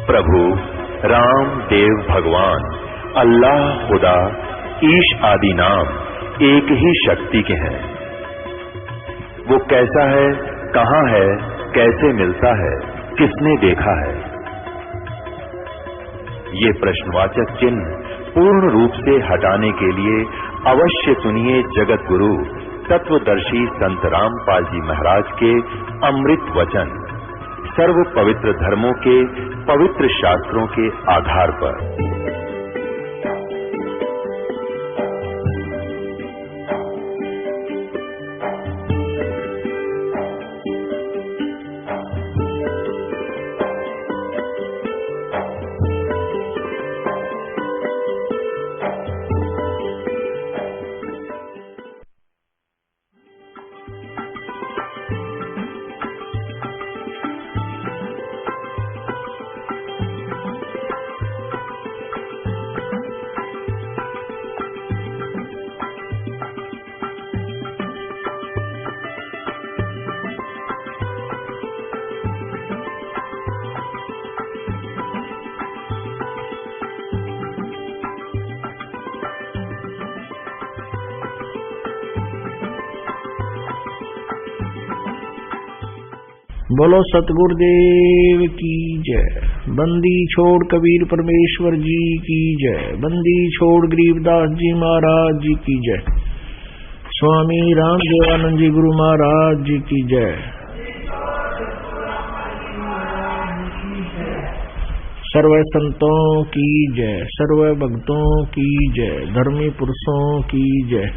प्रभु राम देव भगवान अल्लाह खुदा ईश आदि नाम एक ही शक्ति के हैं। वो कैसा है, कहाँ है, कैसे मिलता है, किसने देखा है? ये प्रश्नवाचक चिन्ह पूर्ण रूप से हटाने के लिए अवश्य सुनिए जगत गुरु तत्वदर्शी संत रामपाल जी महाराज के अमृत वचन सर्व पवित्र धर्मों के पवित्र शास्त्रों के आधार पर। बोलो सतगुरुदेव की जय। बंदी छोड़ कबीर परमेश्वर जी की जय। बंदी छोड़ गरीबदास जी महाराज जी की जय। स्वामी रामदेवानंद जी गुरु महाराज जी की जय। सर्व संतों की जय, सर्व भक्तों की जय, धर्मी पुरुषों की जय।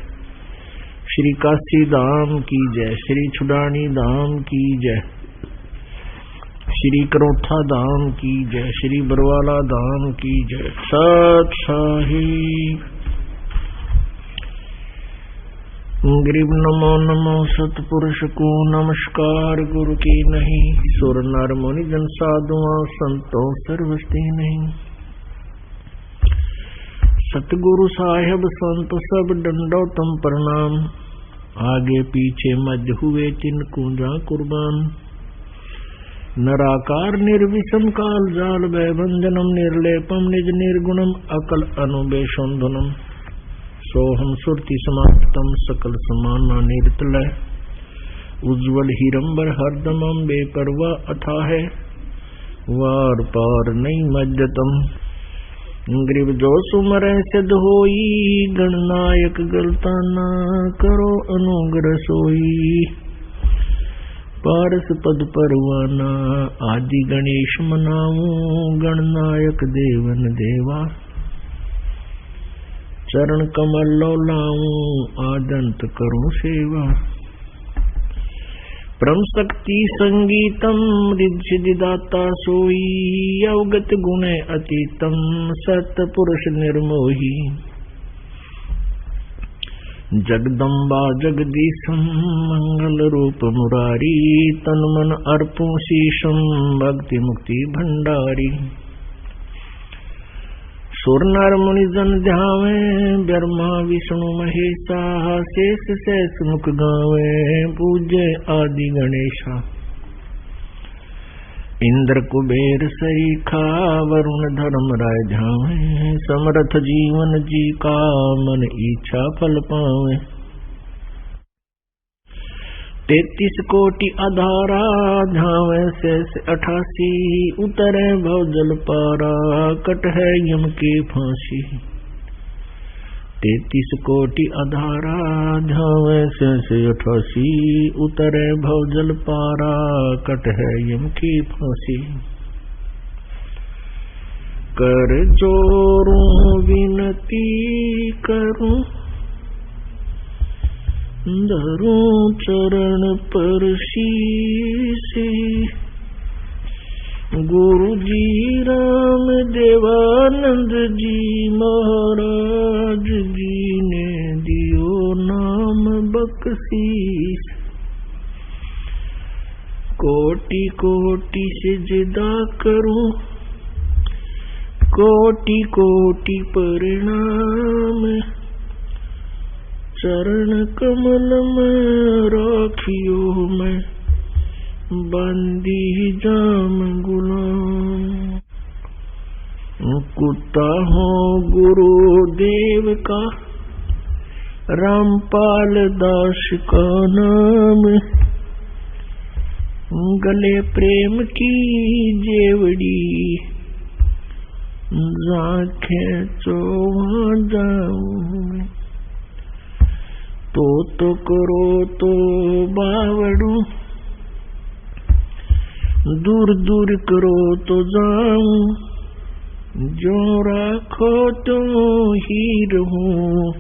श्री काशी धाम की जय, श्री छुडानी धाम की जय, श्री करोठा धाम की जय, श्री बरवाला धाम की जय। सत साहिब गरीब नमो नमो सतपुरुष को नमस्कार। गुरु की नहीं सुर नर मुनि जन साधुआं संतों सर्वस्ती नहीं। सतगुरु साहेब संत सब दंडोतम प्रणाम। आगे पीछे मध्य हुए तिनको जा कुर्बान। नराकार निर्विषम काल जाल भयभंजनम निर्लेपम निज निर्गुणम अकल अनुबेशोन्धनम। सोहम सुरति समाप्तम सकल समाना निर्तलय। उज्ज्वल हिरंबर हरदमम बेपरवा अथा है वार पार नहीं मज्जतम। ग्रीव जो सुमर सिद्ध होई गणनायक गलता ना करो अनुग्रह सोई। पारस पद परवाना आदि गणेश मनाऊं गणनायक देवन देवा। चरण कमल लो लाऊं आदंत करूं सेवा। परम शक्ति संगीतम रिद्धिदाता सोई। अवगत गुण अतीतम सत पुरुष निर्मोही। जगदम्बा जगदीशम मंगल रूप मुरारी। तन मन अर्पू शीशम भक्ति मुक्ति भंडारी। सुर नर मुनि जन ध्यावे ब्रह्मा विष्णु महेशा। शेष शेष मुख गावे पूज्य आदि गणेशा। इंद्र कुबेर सरीखा वरुण धर्म राय झावे। समर्थ जीवन जी का मन इच्छा फल पावे। 33 कोटि आधारा झावे शेष 88। उतरे भव जल पारा कट है यम के फांसी। 33 कोटि आधारा झावे शेष 88। उतरे भव जल पारा कट है यम की फांसी। कर जोरूं विनती करूं धरूं चरण पर शीश। गुरु जी राम देवानंद जी महाराज जी ने दियो नाम बख्शीश। कोटि कोटि सिजदा करूं कोटि कोटि प्रणाम। चरण कमल में राखियो मैं बंदी जाम गुलाम। कुत्ता हो गुरुदेव का, रामपाल दास का नाम, गले प्रेम की जेवड़ी, जाखे चोवा जाऊं। तो करो तो बावड़ू, दूर दूर करो तो जाऊं, जो राखो तो ही रहूं,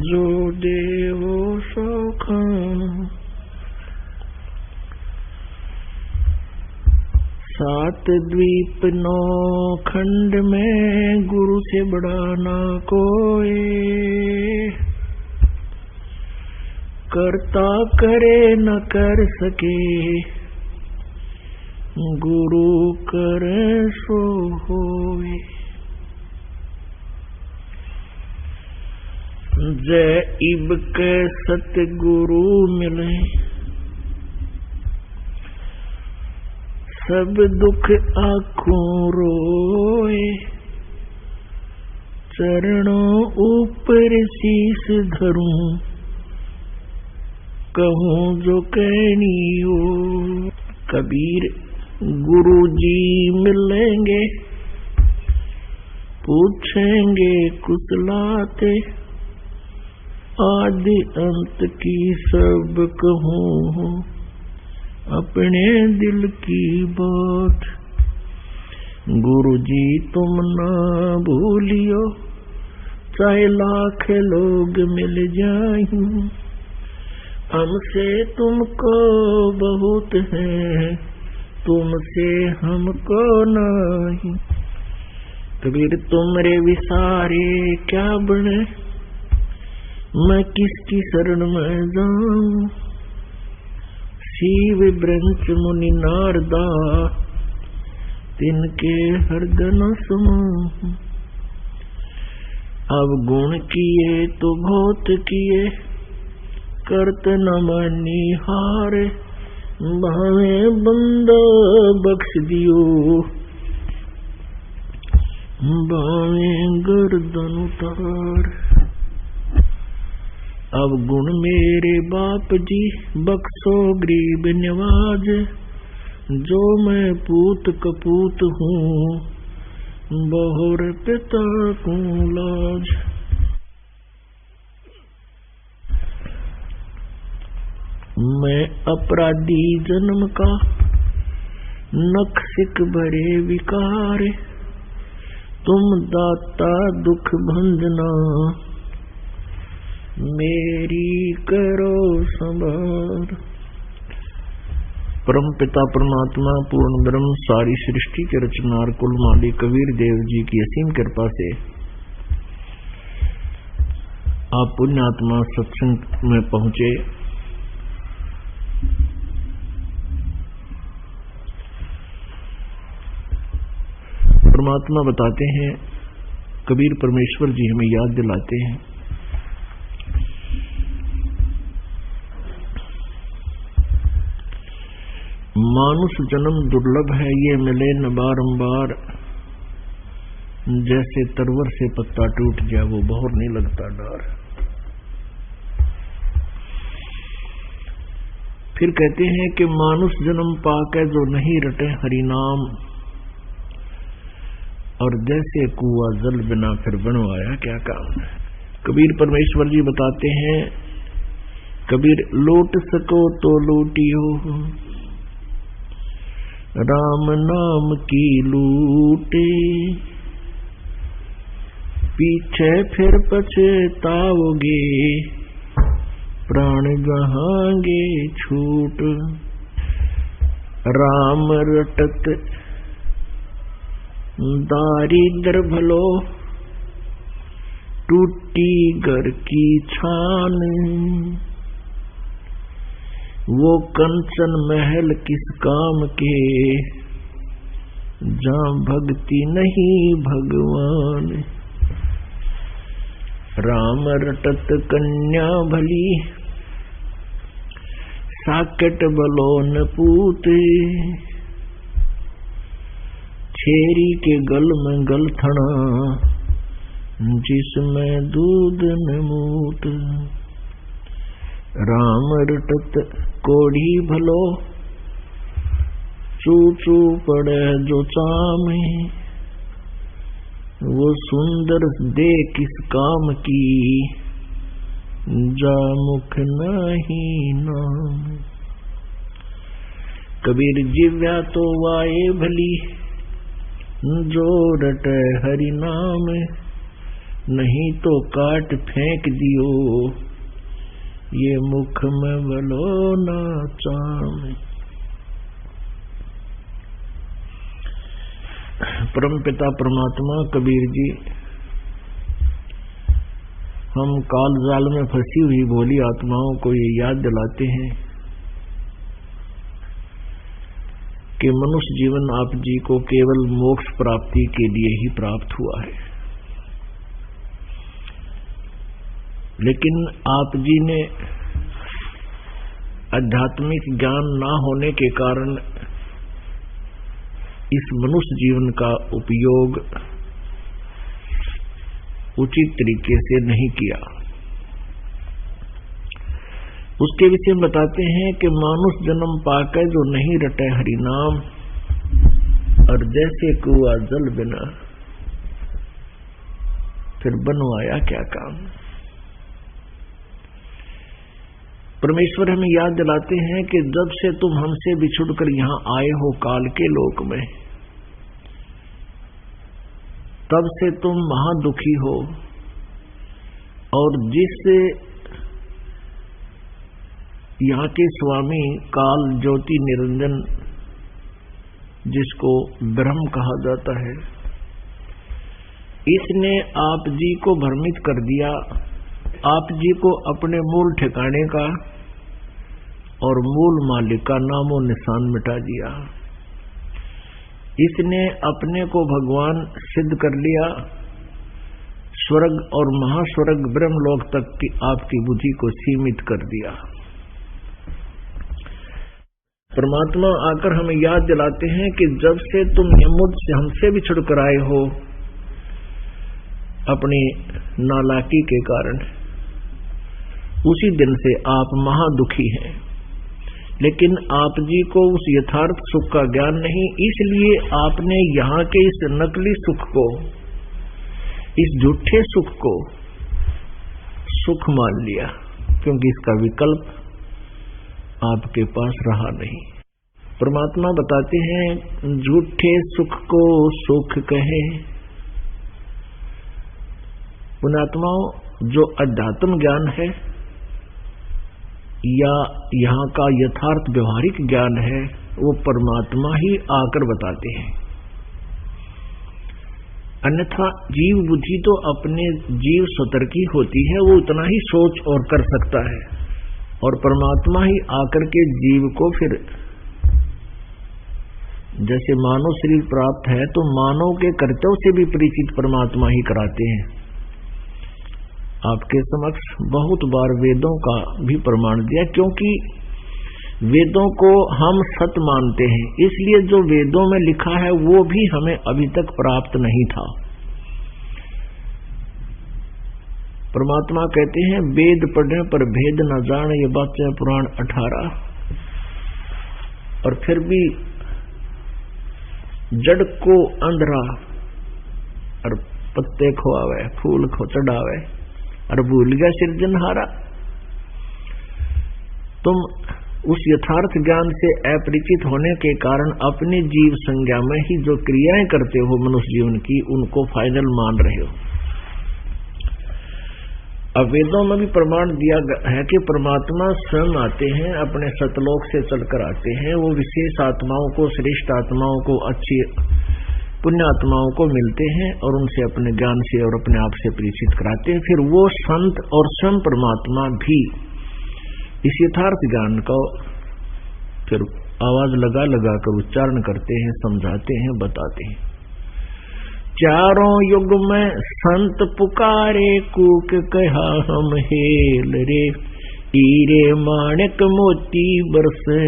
जो देवो सो खाऊं। 7 द्वीप 9 खंड में गुरु से बड़ा ना कोई, करता करे न कर सके, गुरु करे सो होए। जय इब के सतगुरु मिले, सब दुख आँखों रोए, चरणों ऊपर शीस धरूं, कहूँ जो कहनी हो। कबीर गुरु जी मिलेंगे, पूछेंगे कुशलाते, आदि अंत की सब कहूँ, अपने दिल की बात। गुरु जी तुम ना भूलियो, चाहे लाख लोग मिल जाएं, हमसे तुमको बहुत है, तुमसे हमको नहीं। कबीर तुमरे विसारे क्या बने, मैं किसकी शरण में जाऊं। शिव ब्रंच मुनि नारदा, तिनके हृदय समाऊं। अब गुण किए तो बहुत किए, करत न मानी हार, भावे बंदा बख्श दियो, भावे गर्दन उतार। अब गुण मेरे बाप जी, बख्शो गरीब नवाज, जो मैं पूत कपूत हूँ, बहुर पिता को लाज। मैं अपराधी जन्म का, नक्सिक भरे विकार, तुम दाता दुख भंजना, मेरी करो संभार। परम पिता परमात्मा पूर्ण ब्रह्म सारी सृष्टि के रचनार कुल मालिक कबीर देव जी की असीम कृपा से आप पुण्यात्मा सत्संग में पहुंचे। परमात्मा बताते हैं, कबीर परमेश्वर जी हमें याद दिलाते हैं, मानुष जन्म दुर्लभ है, ये मिले न बारंबार, जैसे तरवर से पत्ता टूट जाए वो बहुर नहीं लगता डर। फिर कहते हैं कि मानुष जन्म पाके जो नहीं रटे हरि नाम, और जैसे कुआ जल बिना फिर बनवाया क्या काम है। कबीर परमेश्वर जी बताते हैं, कबीर लूट सको तो लूटियो, राम नाम की लूटे, पीछे फिर पछताओगे, प्राण गहांगे छूट। राम रटत दारिद्र भलो, टूटी घर की छान, वो कंचन महल किस काम के, जहाँ भक्ति नहीं भगवान। राम रटत कन्या भली, साकेट बलो न पूते, छेरी के गल में गलथना, जिसमें दूध न मूत। राम रटत कोढ़ी भलो, चू चू पड़े जो चामे। वो सुंदर दे किस काम की, जा मुख नहीं नाम। कबीर जिव्या तो वाए भली, जो रटे हरि नाम। नहीं तो काट फेंक दियो, ये मुख में भलो ना चाम। परमपिता परमात्मा कबीर जी हम काल जाल में फंसी हुई भोली आत्माओं को ये याद दिलाते हैं कि मनुष्य जीवन आप जी को केवल मोक्ष प्राप्ति के लिए ही प्राप्त हुआ है। लेकिन आप जी ने आध्यात्मिक ज्ञान ना होने के कारण इस मनुष्य जीवन का उपयोग उचित तरीके से नहीं किया। उसके विषय में बताते हैं कि मानुष जन्म पाकर जो नहीं रटे हरि नाम, और जैसे कुआ जल बिना, फिर बनवाया क्या काम। परमेश्वर हमें याद दिलाते हैं कि जब से तुम हमसे बिछुड़कर यहां आए हो काल के लोक में, तब से तुम महादुखी हो। और जिस यहाँ के स्वामी काल ज्योति निरंजन, जिसको ब्रह्म कहा जाता है, इसने आप जी को भ्रमित कर दिया। आप जी को अपने मूल ठिकाने का और मूल मालिक का नामो निशान मिटा दिया। इसने अपने को भगवान सिद्ध कर लिया। स्वर्ग और महास्वर्ग ब्रह्मलोक तक की आपकी बुद्धि को सीमित कर दिया। परमात्मा आकर हमें याद दिलाते हैं कि जब से तुम मुझसे हमसे भी छुड़कर आए हो अपनी नालायकी के कारण, उसी दिन से आप महादुखी हैं। लेकिन आप जी को उस यथार्थ सुख का ज्ञान नहीं, इसलिए आपने यहाँ के इस नकली सुख को, इस झूठे सुख को सुख मान लिया, क्योंकि इसका विकल्प आपके पास रहा नहीं। परमात्मा बताते हैं, झूठे सुख को सुख कहे। पुण्यात्माओं, जो अध्यात्म ज्ञान है या यहाँ का यथार्थ व्यवहारिक ज्ञान है, वो परमात्मा ही आकर बताते हैं। अन्यथा जीव बुद्धि तो अपने जीव स्वतर की होती है, वो उतना ही सोच और कर सकता है, और परमात्मा ही आकर के जीव को फिर, जैसे मानव शरीर प्राप्त है तो मानव के कर्तव्य से भी परिचित परमात्मा ही कराते हैं। आपके समक्ष बहुत बार वेदों का भी प्रमाण दिया, क्योंकि वेदों को हम सत्य मानते हैं, इसलिए जो वेदों में लिखा है वो भी हमें अभी तक प्राप्त नहीं था। परमात्मा कहते हैं, वेद पढ़ने पर भेद न जाने, ये बात है पुराण 18। और फिर भी जड़ को अंधरा और पत्ते खोआवे, फूल खो चढ़ावे, और भूल गया सिरजनहारा। तुम उस यथार्थ ज्ञान से अपरिचित होने के कारण अपनी जीव संज्ञा में ही जो क्रियाएं करते हो मनुष्य जीवन की, उनको फाइनल मान रहे हो। अब वेदों में भी प्रमाण दिया है कि परमात्मा स्वयं आते हैं, अपने सतलोक से चलकर आते हैं। वो विशेष आत्माओं को, श्रेष्ठ आत्माओं को, अच्छी पुण्य आत्माओं को मिलते हैं और उनसे अपने ज्ञान से और अपने आप से परिचित कराते हैं। फिर वो संत और स्वयं परमात्मा भी इस यथार्थ ज्ञान को फिर आवाज लगा लगा कर उच्चारण करते हैं, समझाते हैं, बताते हैं। चारों युग में संत पुकारे, कूक कहा हम हेल रे। हीरे माणिक मोती बरसे,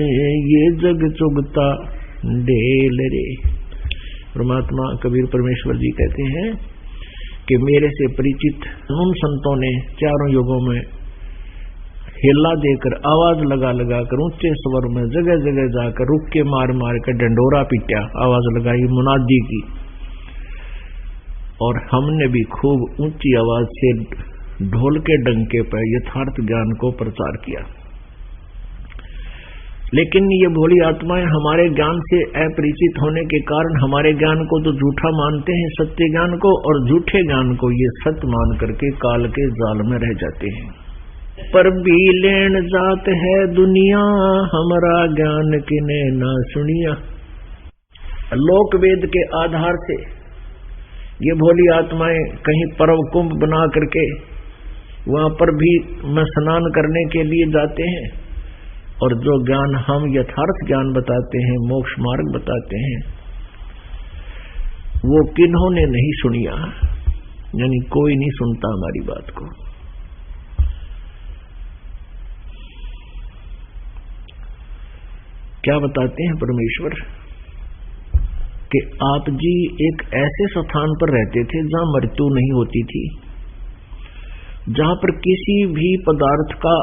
ये जग चुगता ढेल रे। परमात्मा कबीर परमेश्वर जी कहते हैं कि मेरे से परिचित उन संतों ने चारों युगों में हेला देकर, आवाज लगा लगा कर, ऊंचे स्वर में जगह जगह जाकर रुक के मार मार कर डंडोरा पीटा, आवाज लगाई मुनादी की। और हमने भी खूब ऊंची आवाज से ढोल के डंके पर यथार्थ ज्ञान को प्रचार किया। लेकिन ये भोली आत्माएं हमारे ज्ञान से अपरिचित होने के कारण हमारे ज्ञान को तो झूठा मानते हैं, सत्य ज्ञान को, और झूठे ज्ञान को ये सत्य मान करके काल के जाल में रह जाते हैं। पर भी लेन जात है दुनिया, हमारा ज्ञान किने ना सुनिया। लोक वेद के आधार से ये भोली आत्माएं कहीं पर्व कुंभ बना करके वहां पर भी में स्नान करने के लिए जाते हैं, और जो ज्ञान हम यथार्थ ज्ञान बताते हैं, मोक्ष मार्ग बताते हैं, वो किन्होंने नहीं सुनिया, यानी कोई नहीं सुनता हमारी बात को। क्या बताते हैं परमेश्वर कि आप जी एक ऐसे स्थान पर रहते थे जहां मृत्यु नहीं होती थी, जहां पर किसी भी पदार्थ का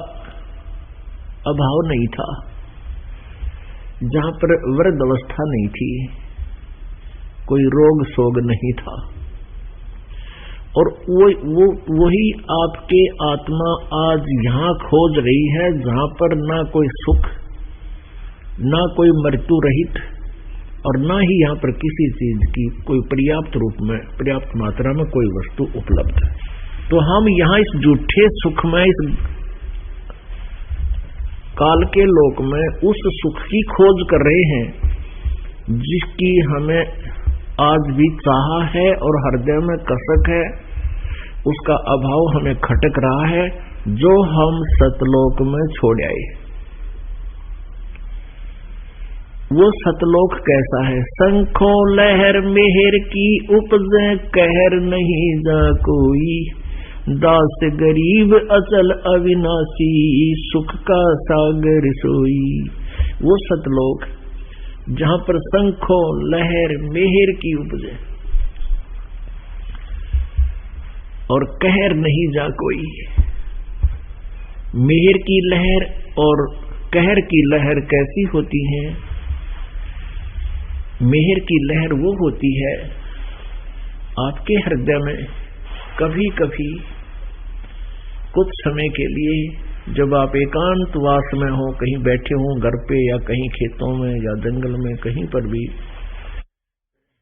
अभाव नहीं था, जहां पर वृद्ध अवस्था नहीं थी, कोई रोग शोग नहीं था, और वही आपके आत्मा आज यहां खोज रही है जहां पर ना कोई सुख, ना कोई मृत्यु रहित, और ना ही यहां पर किसी चीज की कोई पर्याप्त रूप में, पर्याप्त मात्रा में कोई वस्तु उपलब्ध है। तो हम यहां इस झूठे सुख में, इस काल के लोक में उस सुख की खोज कर रहे हैं जिसकी हमें आज भी चाह है और हृदय में कसक है, उसका अभाव हमें खटक रहा है, जो हम सतलोक में छोड़ आए। वो सतलोक कैसा है? शंखों लहर मेहर की उपजे, कहर नहीं जा कोई, दास गरीब अचल अविनाशी, सुख का सागर सोई। वो सतलोक जहां पर शंखों लहर मेहर की उपजे और कहर नहीं जा कोई। मेहर की लहर और कहर की लहर कैसी होती है? मेहर की लहर वो होती है आपके हृदय में कभी कभी कुछ समय के लिए, जब आप एकांतवास में हो, कहीं बैठे हो घर पे या कहीं खेतों में या जंगल में, कहीं पर भी,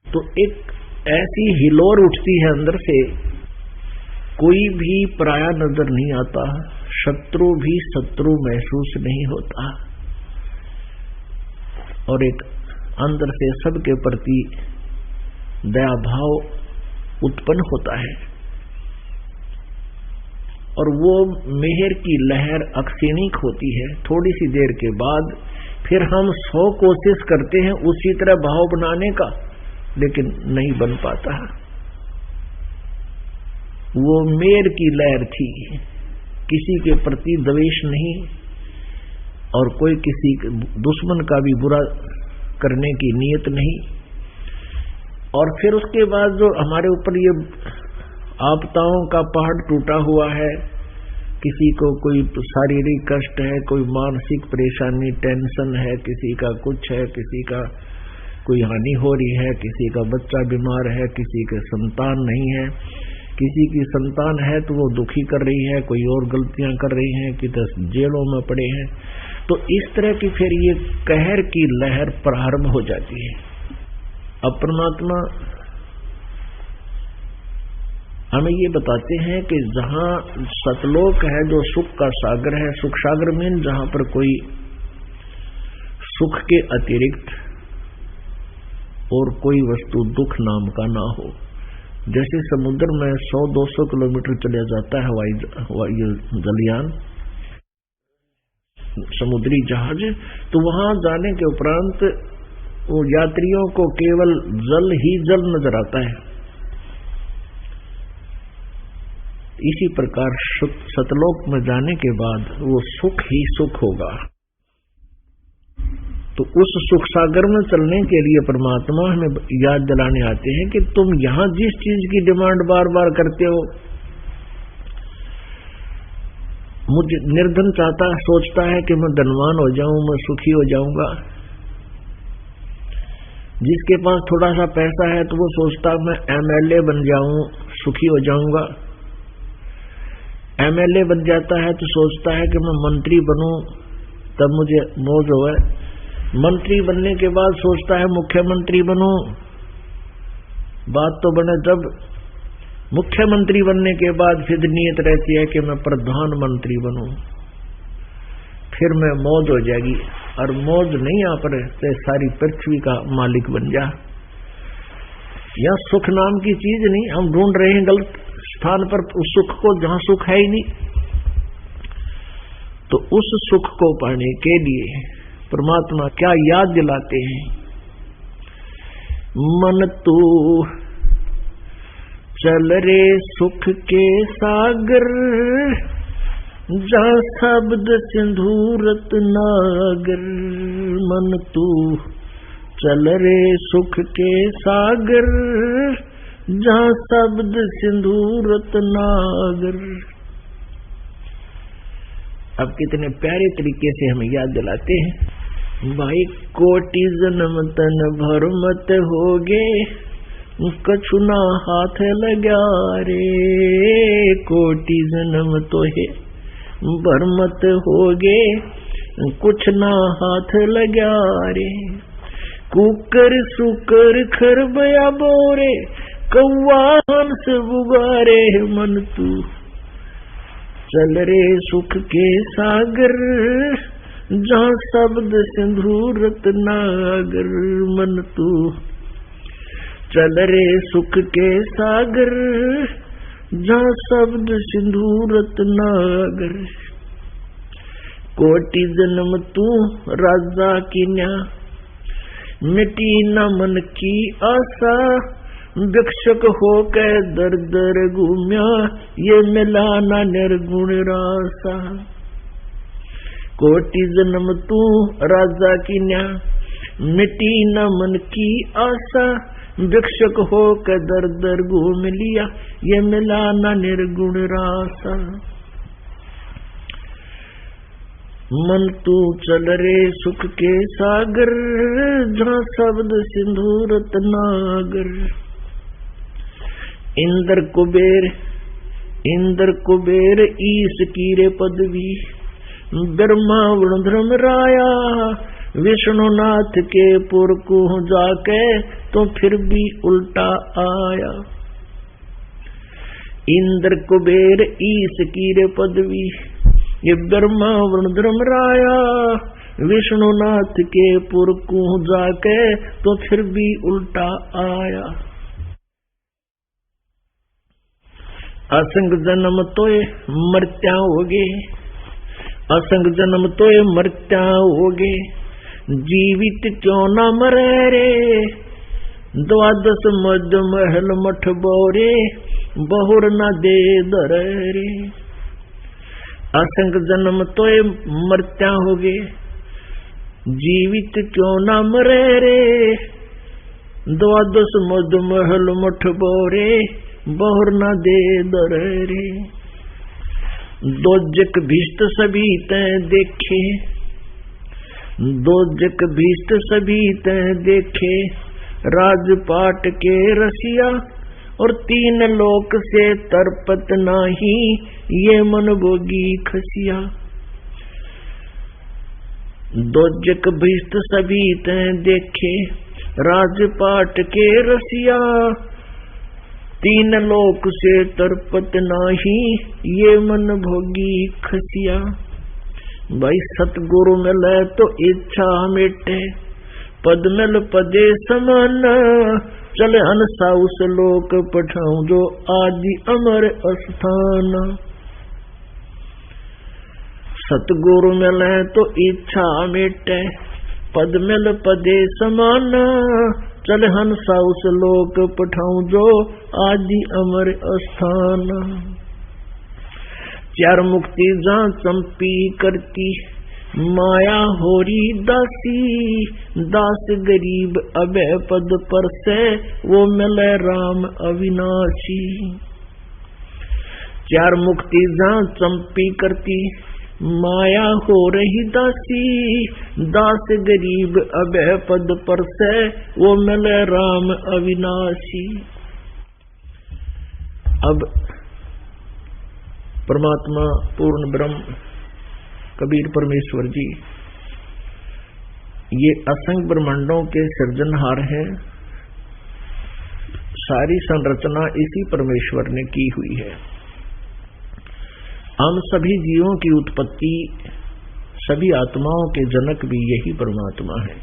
तो एक ऐसी हिलोर उठती है अंदर से, कोई भी पराया नजर नहीं आता, शत्रु भी शत्रु महसूस नहीं होता, और एक अंदर से सबके प्रति दया भाव उत्पन्न होता है। और वो मेहर की लहर अक्षीणिक होती है। थोड़ी सी देर के बाद फिर हम 100 कोशिश करते हैं उसी तरह भाव बनाने का, लेकिन नहीं बन पाता। वो मेहर की लहर थी, किसी के प्रति द्वेष नहीं और कोई किसी दुश्मन का भी बुरा करने की नीयत नहीं। और फिर उसके बाद जो हमारे ऊपर ये आपदाओं का पहाड़ टूटा हुआ है, किसी को कोई शारीरिक कष्ट है, कोई मानसिक परेशानी, टेंशन है, किसी का कुछ है, किसी का कोई हानि हो रही है, किसी का बच्चा बीमार है, किसी के संतान नहीं है, किसी की संतान है तो वो दुखी कर रही है, कोई और गलतियां कर रही हैं, कि तो जेलों में पड़े हैं, तो इस तरह की फिर ये कहर की लहर प्रारंभ हो जाती है। अब परमात्मा हमें ये बताते हैं कि जहां सतलोक है, जो सुख का सागर है, सुख सागर में जहां पर कोई सुख के अतिरिक्त और कोई वस्तु दुख नाम का ना हो। जैसे समुद्र में 100-200 किलोमीटर चला जाता है हवाई जलयान, समुद्री जहाज, तो वहां जाने के उपरांत वो यात्रियों को केवल जल ही जल नजर आता है। इसी प्रकार सतलोक में जाने के बाद वो सुख ही सुख होगा। तो उस सुख सागर में चलने के लिए परमात्मा हमें याद दिलाने आते हैं कि तुम यहां जिस चीज की डिमांड बार बार करते हो, मुझे निर्धन चाहता है, सोचता है कि मैं धनवान हो जाऊं, मैं सुखी हो जाऊंगा। जिसके पास थोड़ा सा पैसा है तो वो सोचता मैं एमएलए बन जाऊं, सुखी हो जाऊंगा। एमएलए बन जाता है तो सोचता है कि मैं मंत्री बनूं, तब मुझे मौज होवे। मंत्री बनने के बाद सोचता है मुख्यमंत्री बनूं, बात तो बने जब। मुख्यमंत्री बनने के बाद फिर नियत रहती है कि मैं प्रधानमंत्री बनूं, फिर मैं मौज हो जाएगी। और मौज नहीं आ पड़े तो सारी पृथ्वी का मालिक बन जा। यह सुख नाम की चीज नहीं, हम ढूंढ रहे हैं गलत स्थान पर उस सुख को जहां सुख है ही नहीं। तो उस सुख को पाने के लिए परमात्मा क्या याद दिलाते हैं? मन तू चल रे सुख के सागर, जहाँ शब्द सिंधूरत नागर। मन तू चल रे सुख के सागर, जहाँ शब्द सिंधूरत नागर। अब कितने प्यारे तरीके से हमें याद दिलाते हैं, भाई कोटि जन्म तन भर मत होगे, कछु ना हाथ लगा रे। कोटि जन्म तो है भर मत होगे, कुछ ना हाथ लगा रे। कुकर सुकर खरबया बोरे, कौवा हंस बुगारे। मन तू चल रे सुख के सागर, जहाँ शब्द सिंधूरत नागर। मन तू चल रे सुख के सागर, जहाँ शब्द सिंधूरत नागर। कोटि जन्म तू राजा की न्या, मिटी न मन की आशा। भिक्षक हो के दर दर घूम्या, ये मिला न निर्गुण रासा। कोटि जन्म तू राजा की न्या, मिटी न मन की आशा। भिक्षक हो के दर दर घूम लिया, ये मिला न निर्गुण रासा। मन तू चल रे सुख के सागर, जहाँ शब्द सिंधूरत नागर। इंद्र कुबेर ईश की रे पदवी, ब्रह्मा वरुण धर्म राया। विष्णुनाथ के पुर को जाके तो फिर भी उल्टा आया। इंद्र कुबेर ईश की रे पदवी, ये ब्रह्मा वरुण धर्म राया। विष्णुनाथ के पुर को जाके तो फिर भी उल्टा आया। असंग जन्म तोय मर्त्या होगे, असंग जन्म तोय मर्त्या होगे। जीवित क्यों न मरे रे, द्वादश मध्य महल मठ बोरे। बहुर न दे दर रे। असंग जन्म तोय मर्त्या होगे, जीवित क्यों न मरे रे। द्वादश मध्य महल मठ बोरे, बहुर न दे दर रे। दोजक भीष्ट सभी तय देखे, दोजक भीष्ट सभी तय देखे। राजपाट के रसिया, और तीन लोक से तरपत नाही। ये मन भोगी खसिया। दोजक भीष्ट सभी तय देखे, राजपाट के रसिया। तीन लोक से तरपत नाही, ये मन भोगी खसिया। भाई सतगुरु मिले तो इच्छा मिटे, पद मिल पदे समान। चले हंसा उस लोक पठाऊं, जो आदि अमर स्थान। सतगुरु मिले तो इच्छा मिटे, पद मिल पदे समान। चल हंसा उस लोक पठाऊं, जो आदि अमर स्थान। चार मुक्ति जहाँ चंपी करती, माया होरी दासी, दास गरीब अभय पद पर से, वो मिले राम अविनाशी। चार मुक्ति जहाँ चंपी करती, माया हो रही दासी, दास गरीब अभय पद पर से, वो मिले राम अविनाशी। अब परमात्मा पूर्ण ब्रह्म कबीर परमेश्वर जी ये असंख्य ब्रह्मांडों के सृजनहार हैं। सारी संरचना इसी परमेश्वर ने की हुई है। हम सभी जीवों की उत्पत्ति, सभी आत्माओं के जनक भी यही परमात्मा है।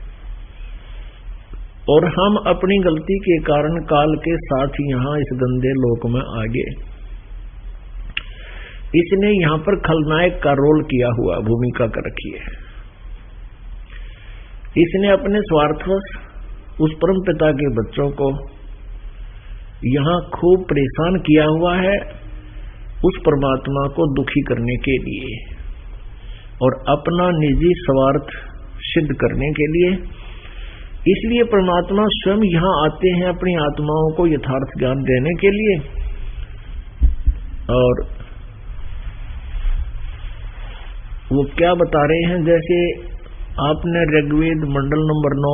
और हम अपनी गलती के कारण काल के साथ यहाँ इस गंदे लोक में आ गए। इसने यहाँ पर खलनायक का रोल किया हुआ, भूमिका कर रखी है। इसने अपने स्वार्थवश उस परम पिता के बच्चों को यहाँ खूब परेशान किया हुआ है, उस परमात्मा को दुखी करने के लिए और अपना निजी स्वार्थ सिद्ध करने के लिए। इसलिए परमात्मा स्वयं यहाँ आते हैं अपनी आत्माओं को यथार्थ ज्ञान देने के लिए। और वो क्या बता रहे हैं, जैसे आपने ऋग्वेद मंडल नंबर 9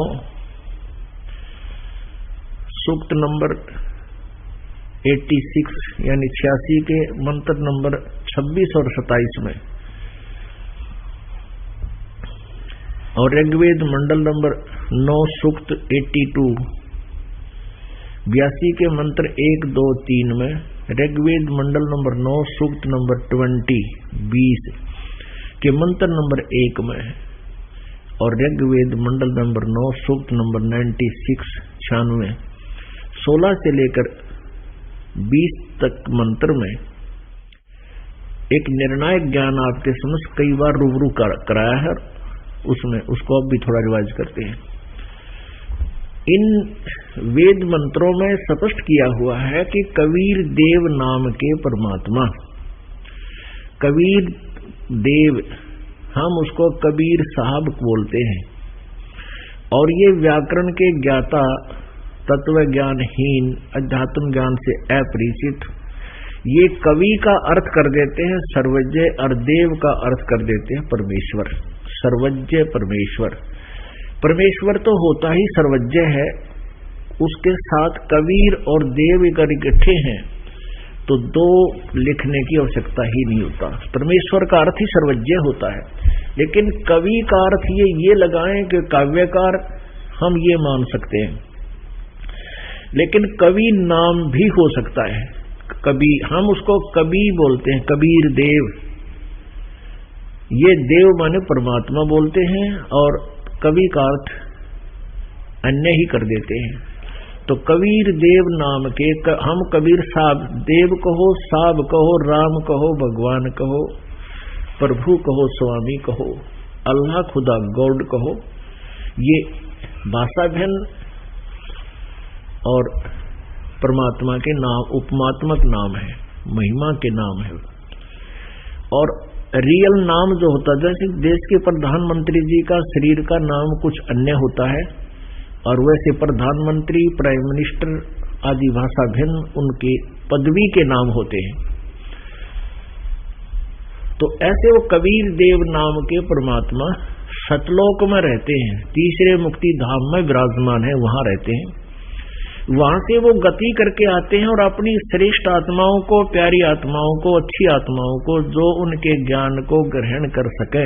सूक्त नंबर 86 यानी 86 के मंत्र नंबर 26 और 27 में, और ऋग्वेद मंडल नंबर 9 सूक्त 82 82 के मंत्र 1, 2, 3 में, ऋग्वेद मंडल नंबर 9 सूक्त नंबर 20 के मंत्र नंबर 1 में, और ऋग्वेद मंडल नंबर 9 सूक्त नंबर 96 16 से लेकर 20 तक मंत्र में एक निर्णायक ज्ञान आपके समझ कई बार रूबरू कराया है। उसमें उसको अब भी थोड़ा रिवाइज करते हैं। इन वेद मंत्रों में स्पष्ट किया हुआ है कि कबीर देव नाम के परमात्मा, कबीर देव, हम उसको कबीर साहब बोलते हैं। और ये व्याकरण के ज्ञाता, तत्व ज्ञानहीन, अध्यात्म ज्ञान से अपरिचित, ये कवि का अर्थ कर देते हैं सर्वज्ञ और देव का अर्थ कर देते हैं परमेश्वर। सर्वज्ञ परमेश्वर, परमेश्वर तो होता ही सर्वज्ञ है, उसके साथ कबीर और देव अगर इकट्ठे हैं तो दो लिखने की आवश्यकता ही नहीं होता। परमेश्वर का अर्थ ही सर्वज्ञ होता है। लेकिन कवि का अर्थ ये लगाएं कि काव्यकार, हम ये मान सकते हैं। लेकिन कवि नाम भी हो सकता है, कवि, हम उसको कवि बोलते हैं, कबीर देव। ये देव माने परमात्मा बोलते हैं और कवि का अर्थ अन्य ही कर देते हैं। तो कबीर देव नाम के हम कबीर साहब, देव कहो, साहब कहो, राम कहो, भगवान कहो, प्रभु कहो, स्वामी कहो, अल्लाह खुदा गॉड कहो, ये भाषा भिन्न और परमात्मा के नाम उपमात्मक नाम है, महिमा के नाम है। और रियल नाम जो होता है, जैसे देश के प्रधानमंत्री जी का शरीर का नाम कुछ अन्य होता है, और वैसे प्रधानमंत्री, प्राइम मिनिस्टर आदि भाषा भिन्न उनके पदवी के नाम होते हैं। तो ऐसे वो कबीर देव नाम के परमात्मा सतलोक में रहते हैं, तीसरे मुक्ति धाम में विराजमान है, वहां रहते हैं। वहां से वो गति करके आते हैं और अपनी श्रेष्ठ आत्माओं को, प्यारी आत्माओं को, अच्छी आत्माओं को, जो उनके ज्ञान को ग्रहण कर सके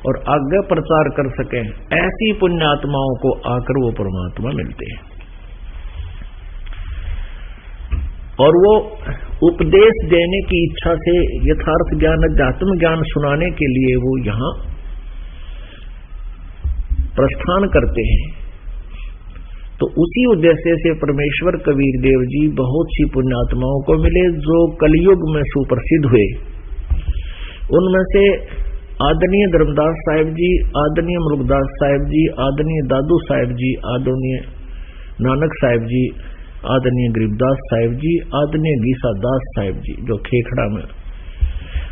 और आगे प्रचार कर सके, ऐसी पुण्यात्माओं को आकर वो परमात्मा मिलते हैं। और वो उपदेश देने की इच्छा से यथार्थ ज्ञान, अध्यात्म ज्ञान सुनाने के लिए वो यहाँ प्रस्थान करते हैं। तो उसी उद्देश्य से परमेश्वर कबीर देव जी बहुत सी पुण्यात्माओं को मिले जो कलयुग में सुप्रसिद्ध हुए। उनमें से आदरणीय धर्मदास साहिब जी, आदरणीय मुरुगदास साहिब जी, आदरणीय दादू साहिब जी, आदरणीय नानक साहिब जी, आदरणीय गरीबदास साहिब जी, आदरणीय गीसा दास साहिब जी, जो खेखड़ा में,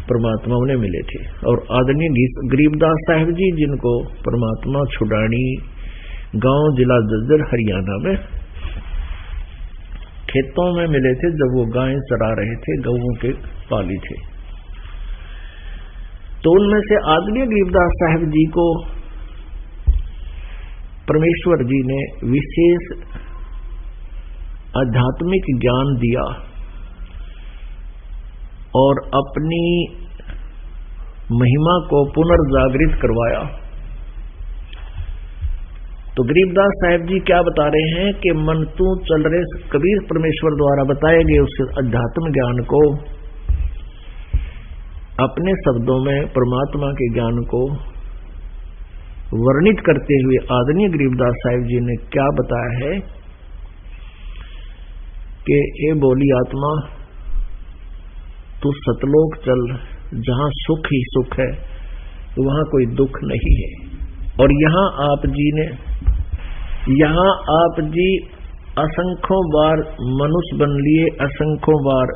परमात्मा उन्हें मिले थे। और आदरणीय गरीबदास साहब जी, जिनको परमात्मा छुड़ानी गांव जिला जज्जर हरियाणा में खेतों में मिले थे, जब वो गायें चरा रहे थे, गऊओं के पाली थे। तो उनमें से आदरणीय गरीबदास साहब जी को परमेश्वर जी ने विशेष आध्यात्मिक ज्ञान दिया और अपनी महिमा को पुनर्जागृत करवाया। तो गरीबदास साहब जी क्या बता रहे हैं कि मन तू चल रहे कबीर परमेश्वर द्वारा बताए गए उस अध्यात्म ज्ञान को अपने शब्दों में परमात्मा के ज्ञान को वर्णित करते हुए आदरणीय गरीबदास साहब जी ने क्या बताया है कि ए बोली आत्मा, तू सतलोक चल, जहां सुख ही सुख है, वहां कोई दुख नहीं है। और यहां आप जी असंख्यों बार मनुष्य बन लिए, असंख्यों बार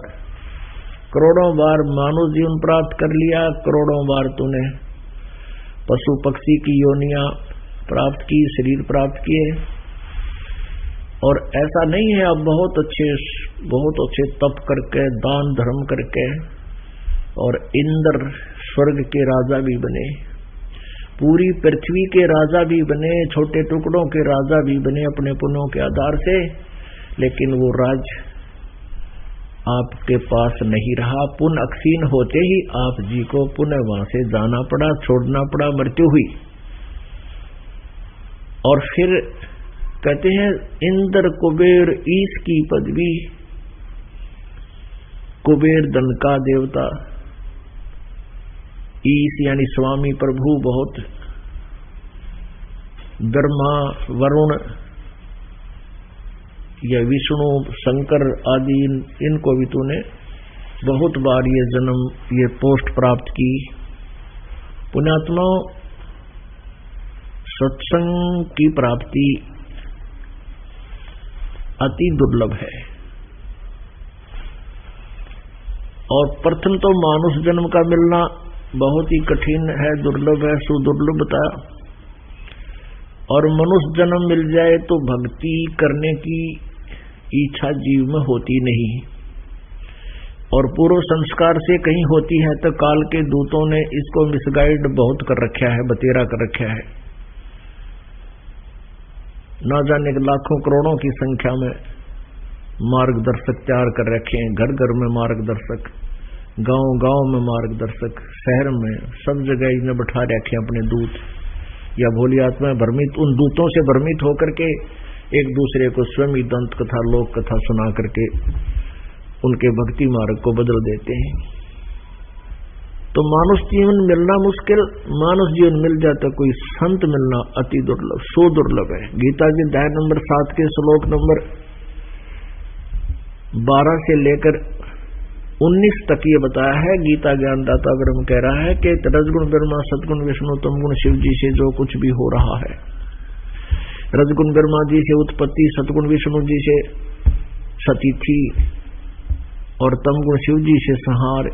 करोड़ों बार मानव जीवन प्राप्त कर लिया, करोड़ों बार तूने पशु पक्षी की योनियां प्राप्त की, शरीर प्राप्त किए। और ऐसा नहीं है, अब बहुत अच्छे तप करके, दान धर्म करके और इंद्र स्वर्ग के राजा भी बने, पूरी पृथ्वी के राजा भी बने, छोटे टुकड़ों के राजा भी बने अपने पुण्यों के आधार से, लेकिन वो राज आपके पास नहीं रहा। पुण्य अक्षीण होते ही आप जी को पुनः वहां से जाना पड़ा, छोड़ना पड़ा, मृत्यु हुई। और फिर कहते हैं इंद्र कुबेर ईश की पदवी, कुबेर धन का देवता, ईश यानी स्वामी प्रभु बहुत, ब्रह्मा वरुण या विष्णु शंकर आदि इनको भी तूने बहुत बार ये जन्म ये पोस्ट प्राप्त की। पुण्यात्माओं, सत्संग की प्राप्ति अति दुर्लभ है। और प्रथम तो मानुष जन्म का मिलना बहुत ही कठिन है, दुर्लभ है, सुदुर्लभ बताया। और मनुष्य जन्म मिल जाए तो भक्ति करने की इच्छा जीव में होती नहीं, और पूर्व संस्कार से कहीं होती है तो काल के दूतों ने इसको मिसगाइड बहुत कर रखा है, बतेरा कर रखा है। ना जाने लाखों करोड़ों की संख्या में मार्गदर्शक तैयार कर रखे हैं, घर घर में मार्गदर्शक, गांव गांव में मार्गदर्शक, शहर में सब जगह इन्हें बैठा रखे अपने दूत या भोली आत्मा भ्रमित, उन दूतों से भ्रमित होकर के एक दूसरे को स्वयं ही दंत कथा लोक कथा सुना करके उनके भक्ति मार्ग को बदल देते हैं। तो मानुष जीवन मिलना मुश्किल, मानुष जीवन मिल जाता कोई संत मिलना अति दुर्लभ, सो दुर्लभ है। गीता जी अध्याय नंबर 7 के श्लोक नंबर 12 से लेकर 19 तक ये बताया है। गीता ज्ञानदाता ब्रह्म कह रहा है कि रजगुण ब्रह्मा सतगुण विष्णु तमगुण शिव जी से जो कुछ भी हो रहा है, रजगुण ब्रह्मा जी से उत्पत्ति, सतगुण विष्णु जी से सतीथि और तमगुण शिव जी से संहार,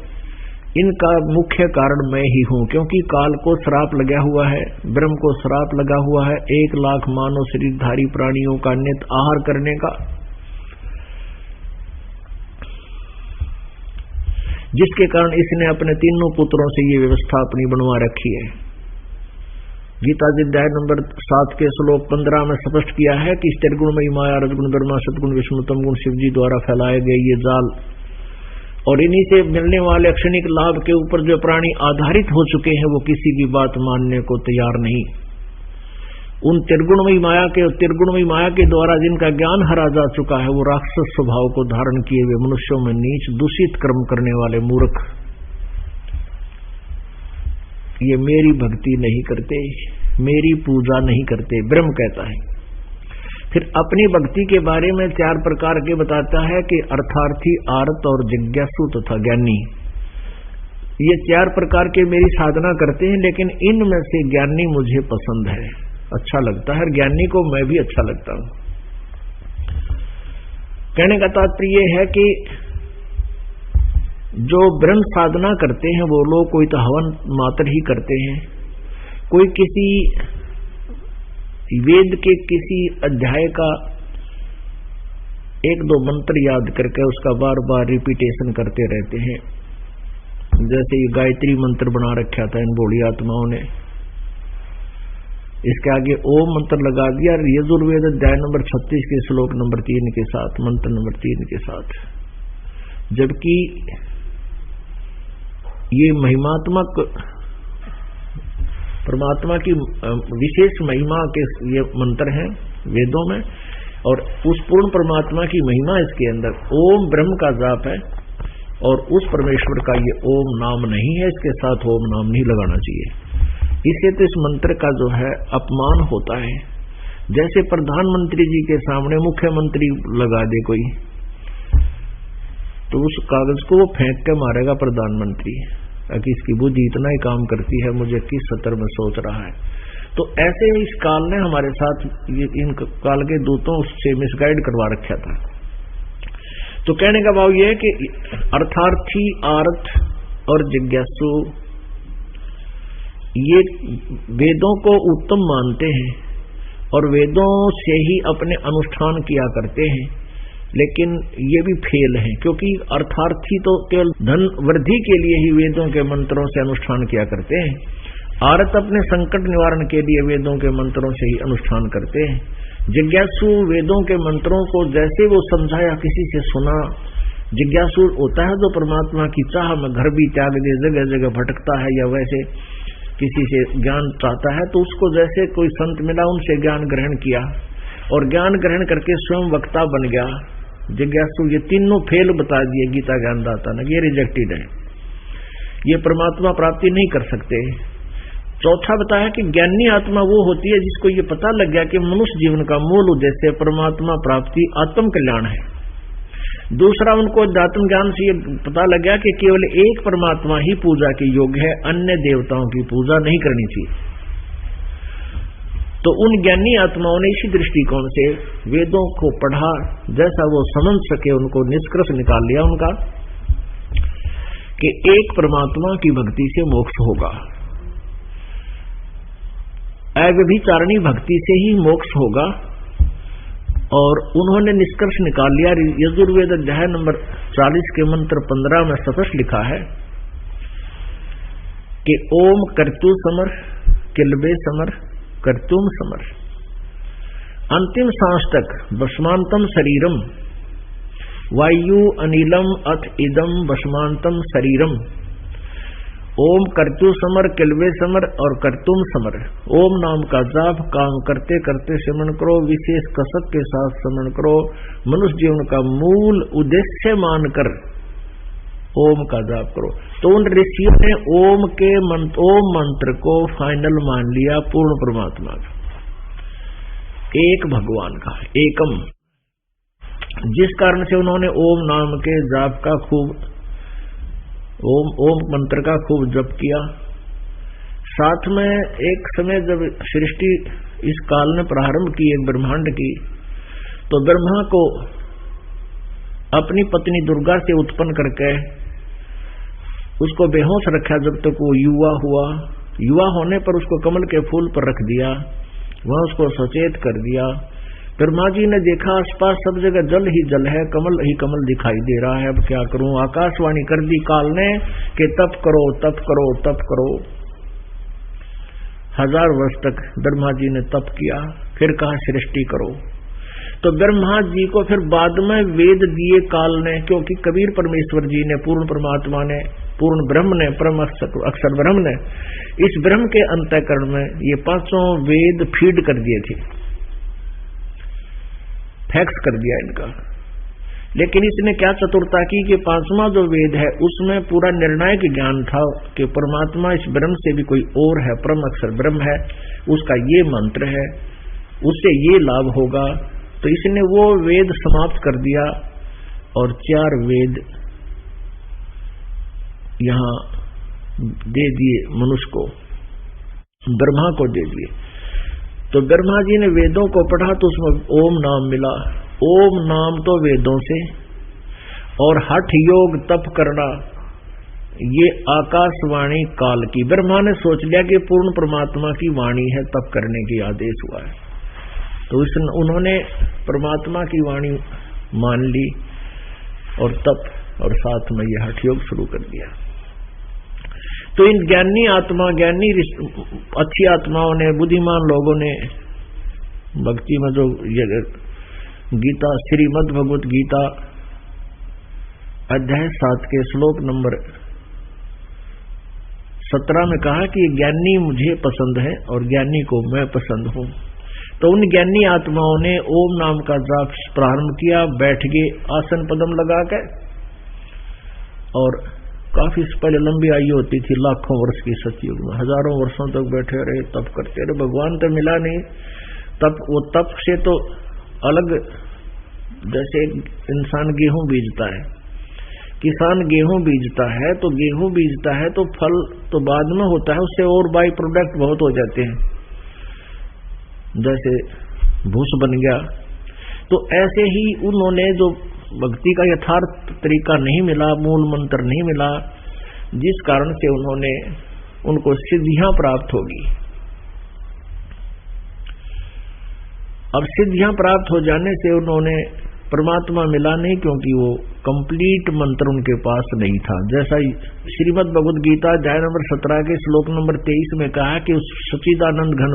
इनका मुख्य कारण मैं ही हूं। क्योंकि काल को श्राप लगा हुआ है, ब्रह्म को श्राप लगा हुआ है 1 लाख मानव शरीरधारी प्राणियों का नित आहार करने का, जिसके कारण इसने अपने तीनों पुत्रों से ये व्यवस्था अपनी बनवा रखी है। गीता जी अध्याय नंबर 7 के श्लोक 15 में स्पष्ट किया है कि त्रिगुणमयी माया रजगुण ब्रह्मा सतगुण विष्णु तमगुण शिव जी द्वारा फैलाए गए ये जाल और इन्हीं से मिलने वाले क्षणिक लाभ के ऊपर जो प्राणी आधारित हो चुके हैं वो किसी की बात मानने को तैयार नहीं। उन त्रिगुणमयी माया के द्वारा जिनका ज्ञान हरा जा चुका है, वो राक्षस स्वभाव को धारण किए हुए मनुष्यों में नीच दूषित कर्म करने वाले मूर्ख, ये मेरी भक्ति नहीं करते, मेरी पूजा नहीं करते, ब्रह्म कहता है। फिर अपनी भक्ति के बारे में 4 प्रकार के बताता है कि अर्थार्थी, आर्त और जिज्ञासु तथा ज्ञानी। ये 4 प्रकार के मेरी साधना करते हैं, लेकिन इनमें से ज्ञानी मुझे पसंद है, अच्छा लगता है, ज्ञानी को मैं भी अच्छा लगता हूं। कहने का तात्पर्य है कि जो ब्रह्म साधना करते हैं वो लोग कोई तो हवन मात्र ही करते हैं, कोई किसी वेद के किसी अध्याय का एक दो मंत्र याद करके उसका बार बार रिपीटेशन करते रहते हैं। जैसे ये गायत्री मंत्र बना रखा था इन भोली आत्माओं ने, इसके आगे ओम मंत्र लगा दिया यजुर्वेद अध्याय नंबर 36 के श्लोक नंबर 3 के साथ, मंत्र नंबर 3 के साथ। जबकि ये महिमात्मक परमात्मा की विशेष महिमा के ये मंत्र हैं वेदों में, और उस पूर्ण परमात्मा की महिमा इसके अंदर ओम ब्रह्म का जाप है, और उस परमेश्वर का ये ओम नाम नहीं है, इसके साथ ओम नाम नहीं लगाना चाहिए। इससे तो इस मंत्र का जो है अपमान होता है। जैसे प्रधानमंत्री जी के सामने मुख्यमंत्री लगा दे कोई, तो उस कागज को वो फेंक के मारेगा प्रधानमंत्री, कि इसकी बुद्धि इतना ही काम करती है, मुझे किस स्तर में सोच रहा है। तो ऐसे इस काल ने हमारे साथ इन काल के दूतों से मिसगाइड करवा रखा था। तो कहने का भाव यह है कि अर्थार्थी, आर्थ और जिज्ञासु ये वेदों को उत्तम मानते हैं और वेदों से ही अपने अनुष्ठान किया करते हैं, लेकिन ये भी फेल है, क्योंकि अर्थार्थी तो केवल धन वृद्धि के लिए ही वेदों के मंत्रों से अनुष्ठान किया करते हैं, आर्त अपने संकट निवारण के लिए वेदों के मंत्रों से ही अनुष्ठान करते हैं, जिज्ञासु वेदों के मंत्रों को जैसे वो समझाया किसी से सुना। जिज्ञासु होता है जो परमात्मा की चाह में घर भी त्याग दे, जगह जगह भटकता है, या वैसे किसी से ज्ञान चाहता है तो उसको जैसे कोई संत मिला उनसे ज्ञान ग्रहण किया और ज्ञान ग्रहण करके स्वयं वक्ता बन गया। जिज्ञासु ये तीनों फेल बता दिए गीता ज्ञानदाता ने, ये रिजेक्टेड है, ये परमात्मा प्राप्ति नहीं कर सकते। चौथा बताया कि ज्ञानी आत्मा वो होती है जिसको ये पता लग गया कि मनुष्य जीवन का मूल उद्देश्य परमात्मा प्राप्ति, आत्म कल्याण है। दूसरा, उनको अध्यात्म ज्ञान से ये पता लग गया कि केवल एक परमात्मा ही पूजा के योग्य है, अन्य देवताओं की पूजा नहीं करनी चाहिए। तो उन ज्ञानी आत्माओं ने इसी दृष्टिकोण से वेदों को पढ़ा, जैसा वो समझ सके उनको निष्कर्ष निकाल लिया उनका कि एक परमात्मा की भक्ति से मोक्ष होगा, अव्यभिचारिणी भक्ति से ही मोक्ष होगा। और उन्होंने निष्कर्ष निकाल लिया, यजुर्वेद अध्याय नंबर 40 के मंत्र 15 में स्पष्ट लिखा है कि ओम कर्तु समर, किलबे समर, कर्तुम समर, अंतिम सांस तक भस्मांतम शरीरम, वायु अनिलम अथ इदम भस्मांतम शरीरम। ओम कर्तु समर, किलवे समर और कर्तुम समर। ओम नाम का जाप काम करते करते सिमरण करो, विशेष कसक के साथ सिमरण करो, मनुष्य जीवन का मूल उद्देश्य मानकर ओम का जाप करो। तो उन ऋषियों ने ओम मंत्र को फाइनल मान लिया पूर्ण परमात्मा का, एक भगवान का, एकम। जिस कारण से उन्होंने ओम नाम के जाप का खूब ओम मंत्र का खूब जप किया। साथ में एक समय जब सृष्टि इस काल ने प्रारंभ की एक ब्रह्मांड की, तो ब्रह्मा को अपनी पत्नी दुर्गा से उत्पन्न करके उसको बेहोश रखा जब तक वो युवा हुआ। युवा होने पर उसको कमल के फूल पर रख दिया, वहां उसको सचेत कर दिया। ब्रह्मा जी ने देखा आसपास सब जगह जल ही जल है, कमल ही कमल दिखाई दे रहा है, अब क्या करूं। आकाशवाणी कर दी काल ने कि तप करो, तप करो, तप करो। 1000 वर्ष तक ब्रह्मा जी ने तप किया, फिर कहा सृष्टि करो। तो ब्रह्मा जी को फिर बाद में वेद दिए काल ने, क्योंकि कबीर परमेश्वर जी ने, पूर्ण परमात्मा ने, पूर्ण ब्रह्म ने, परम अक्षर ब्रह्म ने इस ब्रह्म के अंतःकरण में ये 5 वेद फीड कर दिए थे, फैक्स कर दिया इनका। लेकिन इसने क्या चतुरता की कि 5वां जो वेद है उसमें पूरा निर्णायक ज्ञान था कि परमात्मा इस ब्रह्म से भी कोई और है, परम अक्षर ब्रह्म है, उसका ये मंत्र है, उससे ये लाभ होगा। तो इसने वो वेद समाप्त कर दिया और 4 वेद यहां दे दिए मनुष्य को, ब्रह्मा को दे दिए। तो ब्रह्मा जी ने वेदों को पढ़ा तो उसमें ओम नाम मिला। ओम नाम तो वेदों से, और हठ योग तप करना ये आकाशवाणी काल की, ब्रह्मा ने सोच लिया कि पूर्ण परमात्मा की वाणी है, तप करने की आदेश हुआ है, तो उन्होंने परमात्मा की वाणी मान ली और तप और साथ में यह हठ योग शुरू कर दिया। तो इन ज्ञानी आत्मा, ज्ञानी अच्छी आत्माओं ने, बुद्धिमान लोगों ने भक्ति में जो गीता, श्रीमद् भगवत गीता अध्याय 7 के श्लोक नंबर 17 में कहा कि ज्ञानी मुझे पसंद है और ज्ञानी को मैं पसंद हूं। तो उन ज्ञानी आत्माओं ने ओम नाम का जाप प्रारंभ किया, बैठ गए आसन पद्म लगा कर, और काफी पहले लंबी आयु होती थी, लाखों वर्ष की सतयुग में, हजारों वर्षों तक बैठे रहे, तप करते रहे, भगवान तो मिला नहीं। तप, वो तप से तो अलग, जैसे इंसान गेहूं बीजता है, किसान गेहूं बीजता है, तो गेहूं बीजता है तो फल तो बाद में होता है, उससे और बाई प्रोडक्ट बहुत हो जाते हैं, जैसे भूस बन गया। तो ऐसे ही उन्होंने जो भक्ति का यथार्थ तरीका नहीं मिला, मूल मंत्र नहीं मिला, जिस कारण से उनको सिद्धियां प्राप्त होगी। अब सिद्धियां प्राप्त हो जाने से उन्होंने परमात्मा मिला नहीं, क्योंकि वो कंप्लीट मंत्र उनके पास नहीं था। जैसा श्रीमद् भगवद गीता अध्याय नंबर 17 के श्लोक नंबर 23 में कहा कि उस सच्चिदानंद घन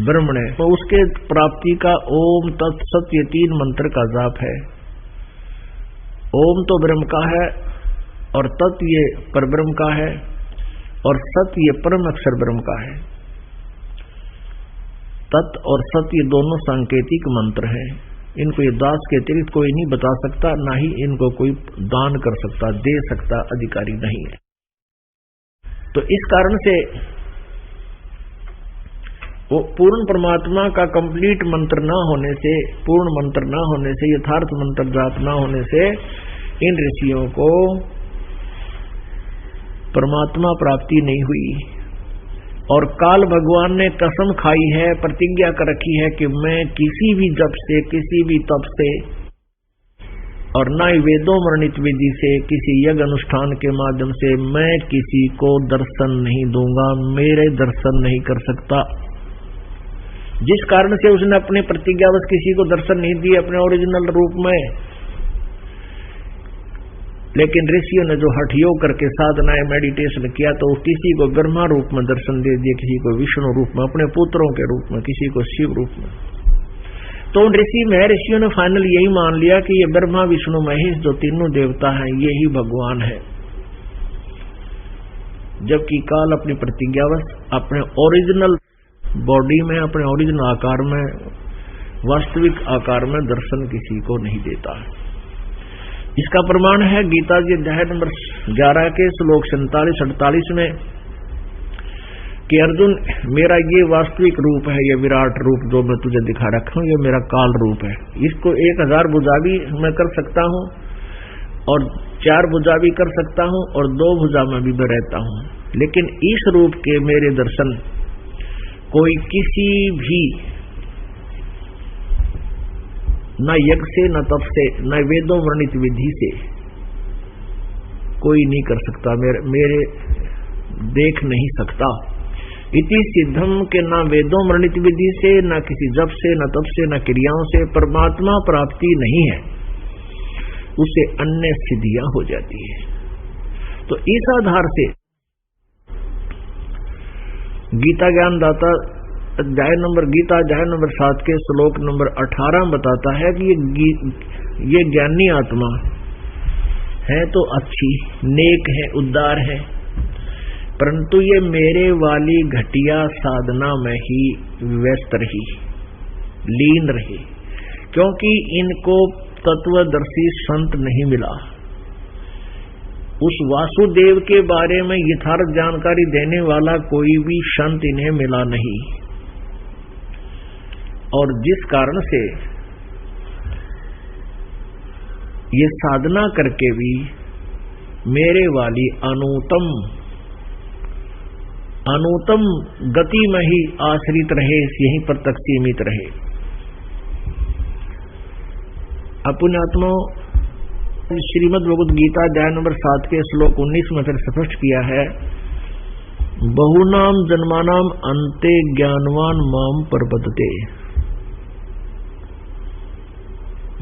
ब्रह्म ने, तो उसके प्राप्ति का ओम तत्सत ये 3 मंत्र का जाप है। ओम तो ब्रह्म का है, और तत् ये परब्रह्म का है, और सत ये परम अक्षर ब्रह्म का है। तत् और सत ये दोनों सांकेतिक मंत्र हैं। इनको ये दास के अतिरिक्त कोई नहीं बता सकता, ना ही इनको कोई दान कर सकता, दे सकता अधिकारी नहीं है। तो इस कारण से वो पूर्ण परमात्मा का कंप्लीट मंत्र ना होने से, पूर्ण मंत्र ना होने से, यथार्थ मंत्र जाप ना होने से इन ऋषियों को परमात्मा प्राप्ति नहीं हुई। और काल भगवान ने कसम खाई है, प्रतिज्ञा कर रखी है कि मैं किसी भी जप से, किसी भी तप से, और न ही वेदों वर्णित विधि से, किसी यज्ञ अनुष्ठान के माध्यम से मैं किसी को दर्शन नहीं दूंगा, मेरे दर्शन नहीं कर सकता। जिस कारण से उसने अपने प्रतिज्ञावश किसी को दर्शन नहीं दिए अपने ओरिजिनल रूप में। लेकिन ऋषियों ने जो हठ योग करके साधनाएं, मेडिटेशन किया, तो किसी को ब्रह्मा रूप में दर्शन दे दिए, किसी को विष्णु रूप में, अपने पुत्रों के रूप में, किसी को शिव रूप में। तो उन ऋषियों ने फाइनल यही मान लिया कि ये ब्रह्मा विष्णु महेश जो तीनों देवता हैं, ये ही भगवान है। जबकि काल अपनी प्रतिज्ञावश अपने ओरिजिनल बॉडी में, अपने ओरिजिनल आकार में, वास्तविक आकार में दर्शन किसी को नहीं देता। इसका प्रमाण है गीता जी अध्याय नंबर 11 के श्लोक 47-48 में कि अर्जुन, मेरा ये वास्तविक रूप है, ये विराट रूप जो मैं तुझे दिखा रखा हूं, ये मेरा काल रूप है। इसको 1000 भुजा भी मैं कर सकता हूं, और 4 भुजा भी कर सकता हूं, और 2 भुजा में भी मैं रहता हूं। लेकिन इस रूप के मेरे दर्शन कोई किसी भी, न यज्ञ से, न तप से, न वेदों वर्णित विधि से कोई नहीं कर सकता, मेरे देख नहीं सकता। इति सिद्धम के न वेदों वर्णित विधि से, न किसी जप से, न तप से, न क्रियाओं से परमात्मा प्राप्ति नहीं है, उसे अन्य सिद्धियां हो जाती है। तो इस आधार से गीता ज्ञानदाता गीता अध्याय नंबर 7 के श्लोक नंबर 18 बताता है कि ये ज्ञानी आत्मा है तो अच्छी, नेक है, उद्धार है, परंतु ये मेरे वाली घटिया साधना में ही व्यस्त रही, लीन रही, क्योंकि इनको तत्वदर्शी संत नहीं मिला। उस वासुदेव के बारे में यथार्थ जानकारी देने वाला कोई भी संत इन्हें मिला नहीं, और जिस कारण से ये साधना करके भी मेरे वाली अनुतम गति में ही आश्रित रहे, यहीं पर तक सीमित रहे। अपने आत्मा श्रीमद् भगवद गीता अध्याय नंबर 7 के श्लोक 19 में फिर स्पष्ट किया है, बहुनाम जन्मानाम अन्ते ज्ञानवान माम प्रपद्यते।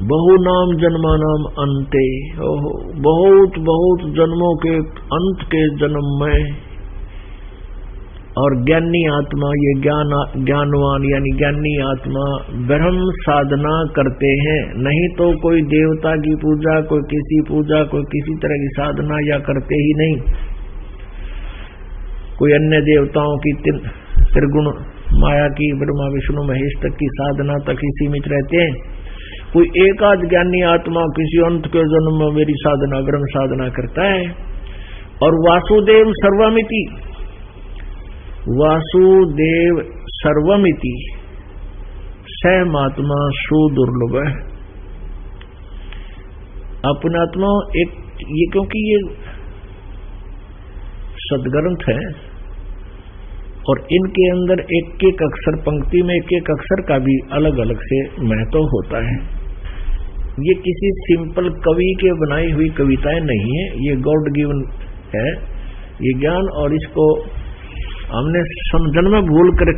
बहुनाम जन्मानाम अन्ते, बहुत बहुत जन्मों के अंत के जन्म में, और ज्ञानी आत्मा, ये ज्ञानवान यानी ज्ञानी आत्मा ब्रह्म साधना करते हैं। नहीं तो कोई देवता की पूजा, कोई किसी तरह की साधना या करते ही नहीं। कोई अन्य देवताओं की त्रिगुण माया की, ब्रह्मा विष्णु महेश तक की साधना तक ही सीमित रहते हैं। कोई एकाध ज्ञानी आत्मा किसी अंत के जन्म में मेरी साधना ब्रह्म साधना करता है। और वासुदेव सर्वमिति, वासुदेव सर्वमिति सहमात्मा सुदुर्लभ है। अपनात्मा एक, ये क्योंकि ये सदग्रंथ है और इनके अंदर एक एक अक्षर, पंक्ति में एक एक अक्षर का भी अलग अलग से महत्व होता है। ये किसी सिंपल कवि के बनाई हुई कविताएं नहीं है, ये गॉड गिवन है ये ज्ञान। और इसको हमने समझन में भूल कर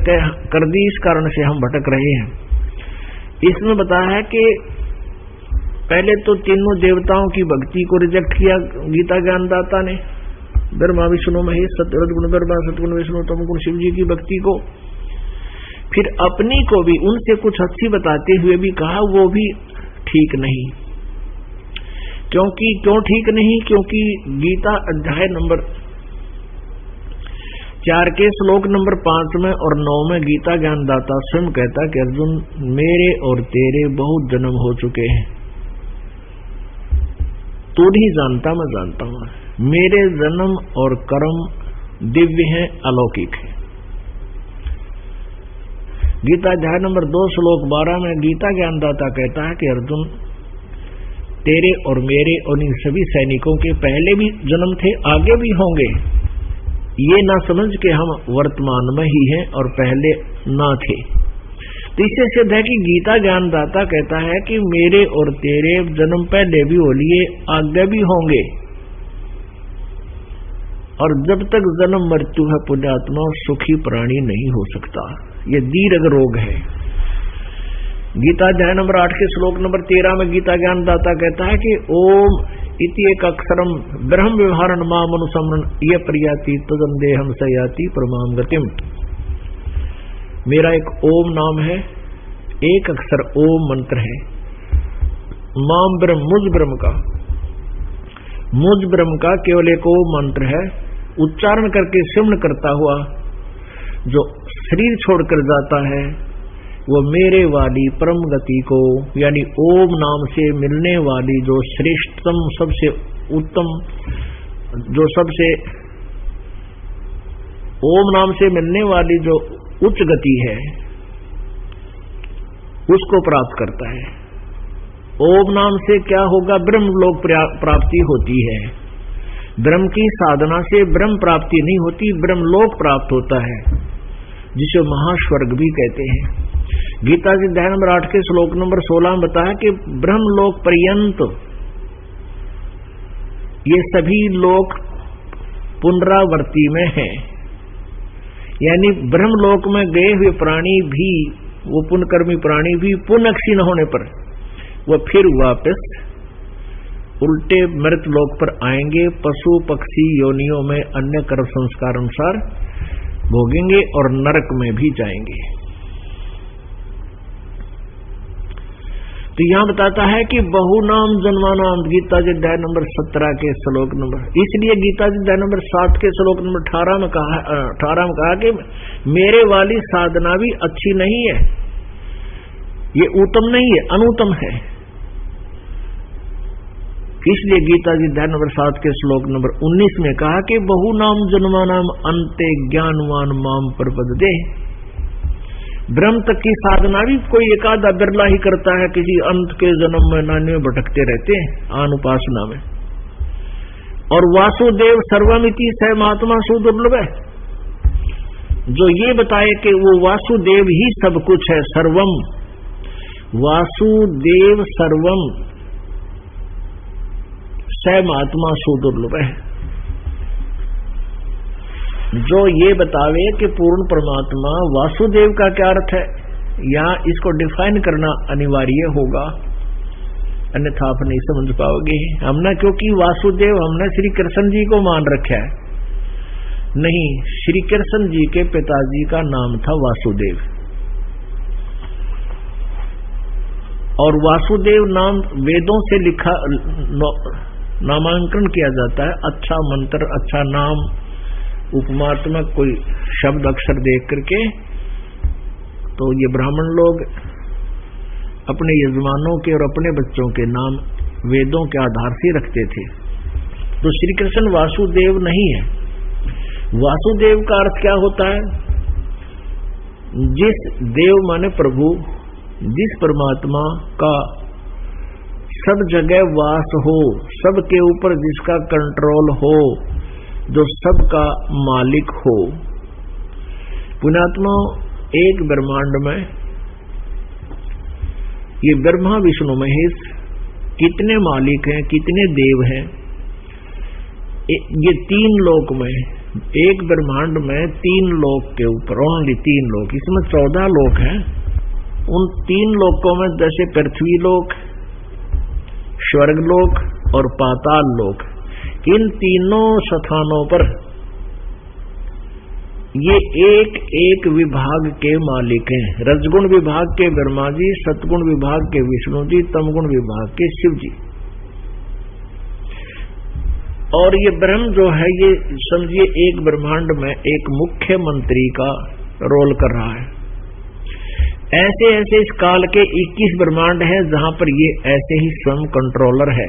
दी, इस कारण से हम भटक रहे हैं। इसमें बताया है कि पहले तो तीनों देवताओं की भक्ति को रिजेक्ट किया गीता ज्ञानदाता ने, ब्रह्मा विष्णु महेश, सतगुण ब्रह्मा सतगुण विष्णु तमगुण शिव जी की भक्ति को। फिर अपनी को भी उनसे कुछ अच्छी बताते हुए भी कहा वो भी ठीक नहीं। क्यों ठीक नहीं? क्योंकि गीता अध्याय नंबर 4 के श्लोक नंबर 5 में और 9 में गीता ज्ञानदाता स्वयं कहता कि अर्जुन, मेरे और तेरे बहुत जन्म हो चुके हैं, तू नहीं जानता, मैं जानता हूं। मेरे जन्म और कर्म दिव्य हैं, अलौकिक है। गीता अध्याय नंबर 2 श्लोक 12 में गीता ज्ञानदाता कहता है कि अर्जुन, तेरे और मेरे और इन सभी सैनिकों के पहले भी जन्म थे, आगे भी होंगे। ये ना समझ के हम वर्तमान में ही हैं और पहले ना थे। तो इससे सिद्ध है कि गीता ज्ञानदाता कहता है कि मेरे और तेरे जन्म पहले भी हो लिए, आगे भी होंगे। और जब तक जन्म मृत्यु है पुण्यात्मा, सुखी प्राणी नहीं हो सकता। ये दीर्घ रोग है। गीता अध्याय नंबर 8 के श्लोक नंबर 13 में गीता ज्ञानदाता कहता है कि ओम इति एक अक्षरम ब्रह्म व्यवहारण माम अनुसमरण ये प्रयाति तदम देहम सयाति परमाम गतिम। मेरा एक ओम नाम है, एक अक्षर ओम मंत्र है। माम ब्रह्म, मुझ ब्रह्म का केवल एक ओम मंत्र है। उच्चारण करके सिमरण करता हुआ जो शरीर छोड़कर जाता है वो मेरे वाली परम गति को, यानी ओम नाम से मिलने वाली जो श्रेष्ठतम, सबसे उत्तम, जो सबसे ओम नाम से मिलने वाली जो उच्च गति है उसको प्राप्त करता है। ओम नाम से क्या होगा? ब्रह्म लोक प्राप्ति होती है। ब्रह्म की साधना से ब्रह्म प्राप्ति नहीं होती, ब्रह्म लोक प्राप्त होता है, जिसे महास्वर्ग भी कहते हैं। गीता जी अध्याय नंबर 8 के श्लोक नंबर 16 में बताया कि ब्रह्मलोक पर्यंत ये सभी लोक पुनरावर्ती में हैं। यानी ब्रह्मलोक में गए हुए प्राणी भी, वो पुण्यकर्मी प्राणी भी पुण्य क्षीण होने पर वो फिर वापस उल्टे मृत लोक पर आएंगे, पशु पक्षी योनियों में अन्य कर्म संस्कार अनुसार भोगेंगे और नरक में भी जाएंगे। तो यहां बताता है कि बहुनाम जन्मानाम, गीता जी अध्याय नंबर 17 के श्लोक नंबर, इसलिए गीता जी अध्याय नंबर 7 के श्लोक नंबर 18 में कहा कि मेरे वाली साधना भी अच्छी नहीं है, ये उत्तम नहीं है, अनुत्तम है। इसलिए गीता जी अध्याय नंबर 7 के श्लोक नंबर 19 में कहा कि बहुनाम जन्मानाम अन्ते ज्ञानवान माम प्रपद्यते। ब्रह्म तक की साधना भी कोई एकाधा बिरला ही करता है, किसी अंत के जन्म में नान्य में भटकते रहते हैं अनुपासना में। और वासुदेव सर्वमिति स महात्मा सुदुर्लभ है, जो ये बताए कि वो वासुदेव ही सब कुछ है, सर्वम, वासुदेव सर्वम। स महात्मा सुदुर्लभ है। जो ये बतावे कि पूर्ण परमात्मा वासुदेव का क्या अर्थ है, यहाँ इसको डिफाइन करना अनिवार्य होगा, अन्यथा आप नहीं समझ पाओगे। हमने क्योंकि वासुदेव हमने श्री कृष्ण जी को मान रखा है, नहीं, श्री कृष्ण जी के पिताजी का नाम था वासुदेव, और वासुदेव नाम वेदों से लिखा नामांकन किया जाता है। अच्छा मंत्र, अच्छा नाम, उपमात्मक कोई शब्द अक्षर देख करके, तो ये ब्राह्मण लोग अपने यजमानों के और अपने बच्चों के नाम वेदों के आधार से रखते थे। तो श्री कृष्ण वासुदेव नहीं है। वासुदेव का अर्थ क्या होता है? जिस देव माने प्रभु, जिस परमात्मा का सब जगह वास हो, सबके ऊपर जिसका कंट्रोल हो, जो सबका मालिक हो। पुण्यात्मा, एक ब्रह्मांड में ये ब्रह्मा विष्णु महेश कितने मालिक हैं, कितने देव हैं? ये 3 लोक में, एक ब्रह्मांड में 3 लोक के ऊपर, ओनली 3 लोक, इसमें 14 लोक हैं। उन 3 लोकों में जैसे पृथ्वी लोक, स्वर्ग लोक और पाताल लोक, इन तीनों स्थानों पर ये एक एक विभाग के मालिक हैं। रजगुण विभाग के ब्रह्मा जी, सतगुण विभाग के विष्णु जी, तमगुण विभाग के शिव जी। और ये ब्रह्म जो है, ये समझिए एक ब्रह्मांड में एक मुख्य मंत्री का रोल कर रहा है। ऐसे ऐसे इस काल के 21 ब्रह्मांड हैं जहां पर ये ऐसे ही स्वयं कंट्रोलर है।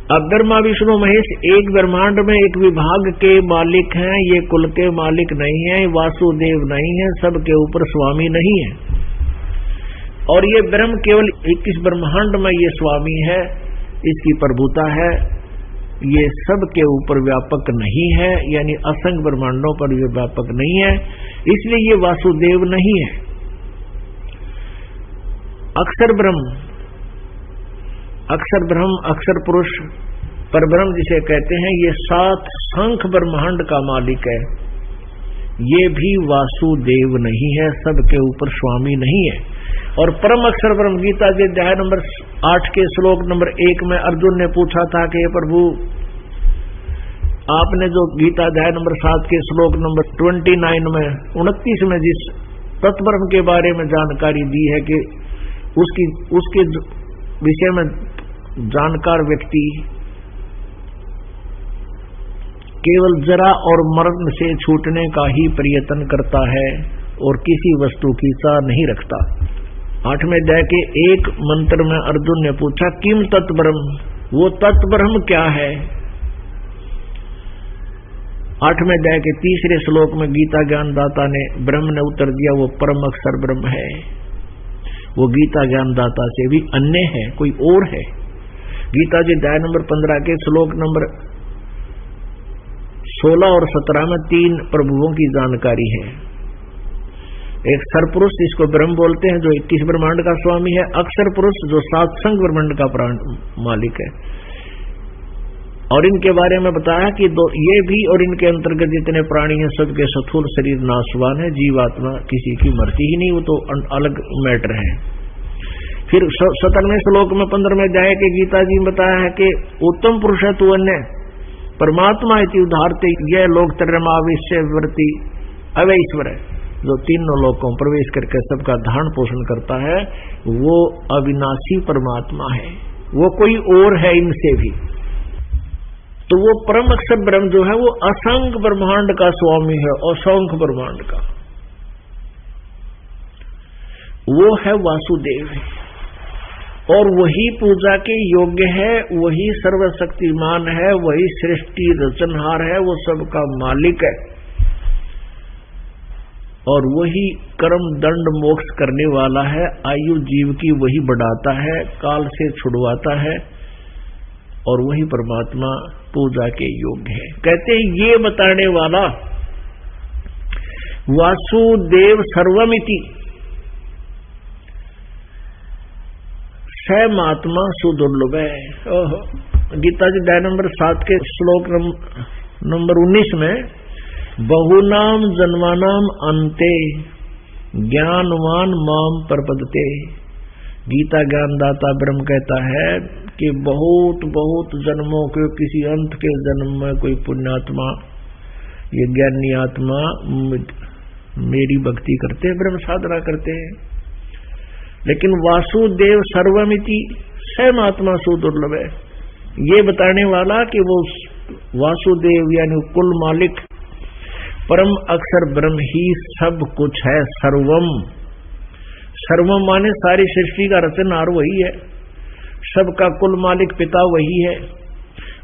अब ब्रह्मा विष्णु महेश एक ब्रह्मांड में एक विभाग के मालिक हैं, ये कुल के मालिक नहीं है, वासुदेव नहीं है, सबके ऊपर स्वामी नहीं है। और ये ब्रह्म केवल 21 ब्रह्मांड में ये स्वामी है, इसकी प्रभुता है, ये सबके ऊपर व्यापक नहीं है, यानी असंख्य ब्रह्मांडों पर ये व्यापक नहीं है, इसलिए ये वासुदेव नहीं है। अक्षर ब्रह्म, अक्षर ब्रह्म, अक्षर पुरुष, परब्रह्म जिसे कहते हैं, ये 7 संख्य ब्रह्मांड का मालिक है। ये भी वासुदेव नहीं है, सबके ऊपर स्वामी नहीं है। और परम अक्षर ब्रह्म, गीता जी अध्याय नंबर 8 के श्लोक नंबर 1 में अर्जुन ने पूछा था कि प्रभु, आपने जो गीता अध्याय नंबर 7 के श्लोक नंबर 29 में 29 में जिस तत्ब्रह्म के बारे में जानकारी दी है कि उसके विषय में जानकार व्यक्ति केवल जरा और मरण से छूटने का ही प्रयत्न करता है और किसी वस्तु की चाह नहीं रखता। 8वें अध्याय के एक मंत्र में अर्जुन ने पूछा, किम तत्ब्रह्म, वो तत्ब्रह्म क्या है? 8वें अध्याय के 3रे श्लोक में गीता ज्ञानदाता ने ब्रह्म ने उत्तर दिया, वो परम अक्षर ब्रह्म है। वो गीता ज्ञानदाता से भी अन्य है, कोई और है। गीता जी अध्याय नंबर 15 के श्लोक नंबर 16 और 17 में 3 प्रभुओं की जानकारी है। एक सरपुरुष जिसको ब्रह्म बोलते हैं, जो 21 ब्रह्मांड का स्वामी है। अक्षर पुरुष जो 7 संख्य ब्रह्मांड का मालिक है। और इनके बारे में बताया कि ये भी और इनके अंतर्गत जितने प्राणी हैं सबके स्थूल शरीर नाशवान है, जीवात्मा किसी की मरती ही नहीं, वो तो अलग मैटर है। फिर 17वें श्लोक में 15वें अध्याय के गीता जी में बताया है कि उत्तम पुरुष है तू अन्य परमात्मा इति उदाहरते, यह लोक त्रयमाविष्यवर्ती अवैश्वर है, जो 3 लोकों प्रवेश करके सबका धारण पोषण करता है, वो अविनाशी परमात्मा है, वो कोई और है इनसे भी। तो वो परम अक्षर ब्रह्म जो है वो असंख्य ब्रह्मांड का स्वामी है, असंख्य ब्रह्मांड का, वो है वासुदेव, और वही पूजा के योग्य है, वही सर्वशक्तिमान है, वही सृष्टि रचनहार है, वो सबका मालिक है, और वही कर्म दंड मोक्ष करने वाला है। आयु जीव की वही बढ़ाता है, काल से छुड़वाता है, और वही परमात्मा पूजा के योग्य है। कहते हैं ये बताने वाला वासुदेव सर्वमिति, स महात्मा सुदुर्लभ है। ओहो, गीता जी अध्याय नंबर 7 के श्लोक नंबर 19 में बहुनाम जन्मानाम अंते ज्ञानवान माम प्रपद्यते। गीता ज्ञानदाता ब्रह्म कहता है कि बहुत बहुत जन्मों के किसी अंत के जन्म में कोई पुण्यात्मा, ये ज्ञानी आत्मा मेरी भक्ति करते हैं, ब्रह्म साधना करते हैं। लेकिन वासुदेव सर्वमिति स्वयं आत्मा सुदुर्लभ है, ये बताने वाला कि वो वासुदेव यानी कुल मालिक परम अक्षर ब्रह्म ही सब कुछ है। सर्वम, सर्वम माने सारी सृष्टि का रचनहार वही है, सबका कुल मालिक पिता वही है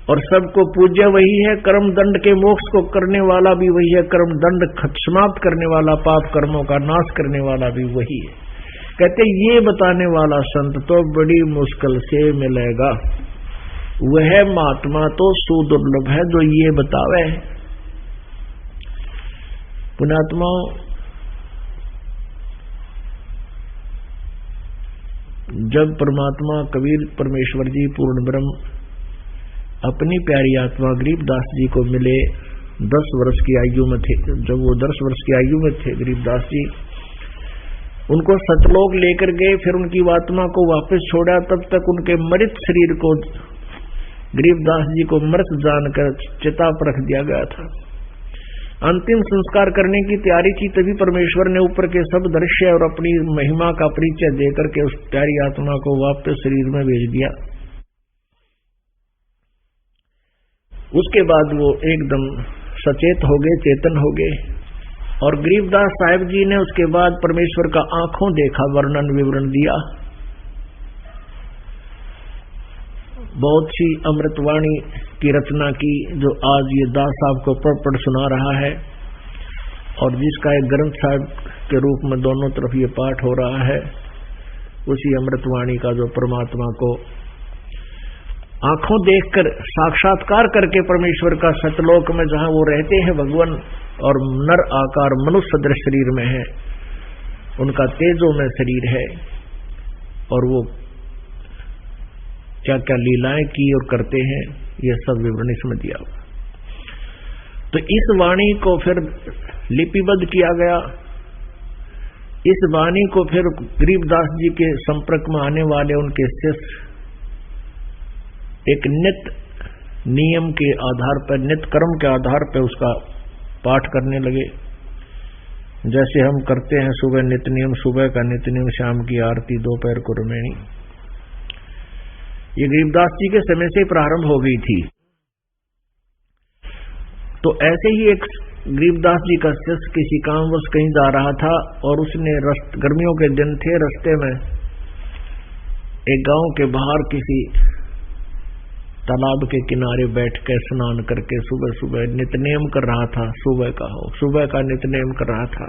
और सबको पूज्य वही है। कर्म दंड के मोक्ष को करने वाला भी वही है, कर्म दंड समाप्त करने वाला, पाप कर्मों का नाश करने वाला भी वही है। कहते ये बताने वाला संत तो बड़ी मुश्किल से मिलेगा, वह महात्मा तो सुदुर्लभ है जो ये बतावे। पुण्यात्माओं, जब परमात्मा कबीर परमेश्वर जी पूर्ण ब्रह्म अपनी प्यारी आत्मा गरीबदास जी को मिले, 10 वर्ष की आयु में थे, जब वो 10 वर्ष की आयु में थे गरीबदास जी, उनको सतलोक लेकर गए, फिर उनकी आत्मा को वापस छोड़ा। तब तक उनके मृत शरीर को गरीबदास जी को मृत जानकर चिता पर रख दिया गया था। अंतिम संस्कार करने की तैयारी की, तभी परमेश्वर ने ऊपर के सब दृश्य और अपनी महिमा का परिचय देकर के उस प्यारी आत्मा को वापस शरीर में भेज दिया। उसके बाद वो एकदम सचेत हो गए, चेतन हो गए। और गरीबदास साहिब जी ने उसके बाद परमेश्वर का आंखों देखा वर्णन विवरण दिया। बहुत सी अमृतवाणी की रचना की, जो आज ये दास साहब को पढ़ सुना रहा है और जिसका एक ग्रंथ साहब के रूप में दोनों तरफ ये पाठ हो रहा है। उसी अमृतवाणी का जो परमात्मा को आंखों देखकर साक्षात्कार करके परमेश्वर का सतलोक में जहां वो रहते हैं भगवान, और नर आकार मनुष्य सदृश शरीर में है, उनका तेजो में शरीर है, और वो क्या क्या लीलाएं की और करते हैं, यह सब विवरण इसमें दिया हुआ। तो इस वाणी को फिर लिपिबद्ध किया गया। इस वाणी को फिर गरीबदास जी के संपर्क में आने वाले उनके शिष्य एक नित्य नियम के आधार पर, नित्य कर्म के आधार पर उसका पाठ करने लगे। जैसे हम करते हैं सुबह नित्य नियम, सुबह का नित्य नियम, शाम की आरती, दोपहर को रमेणी, ये गरीबदास जी के समय से प्रारंभ हो गई थी। तो ऐसे ही एक गरीबदास जी का शिष्य किसी कामवश कहीं जा रहा था और उसने गर्मियों के दिन थे, रास्ते में एक गांव के बाहर किसी तालाब के किनारे बैठकर स्नान करके सुबह सुबह नित्य नेम कर रहा था। सुबह का नित्य नेम कर रहा था।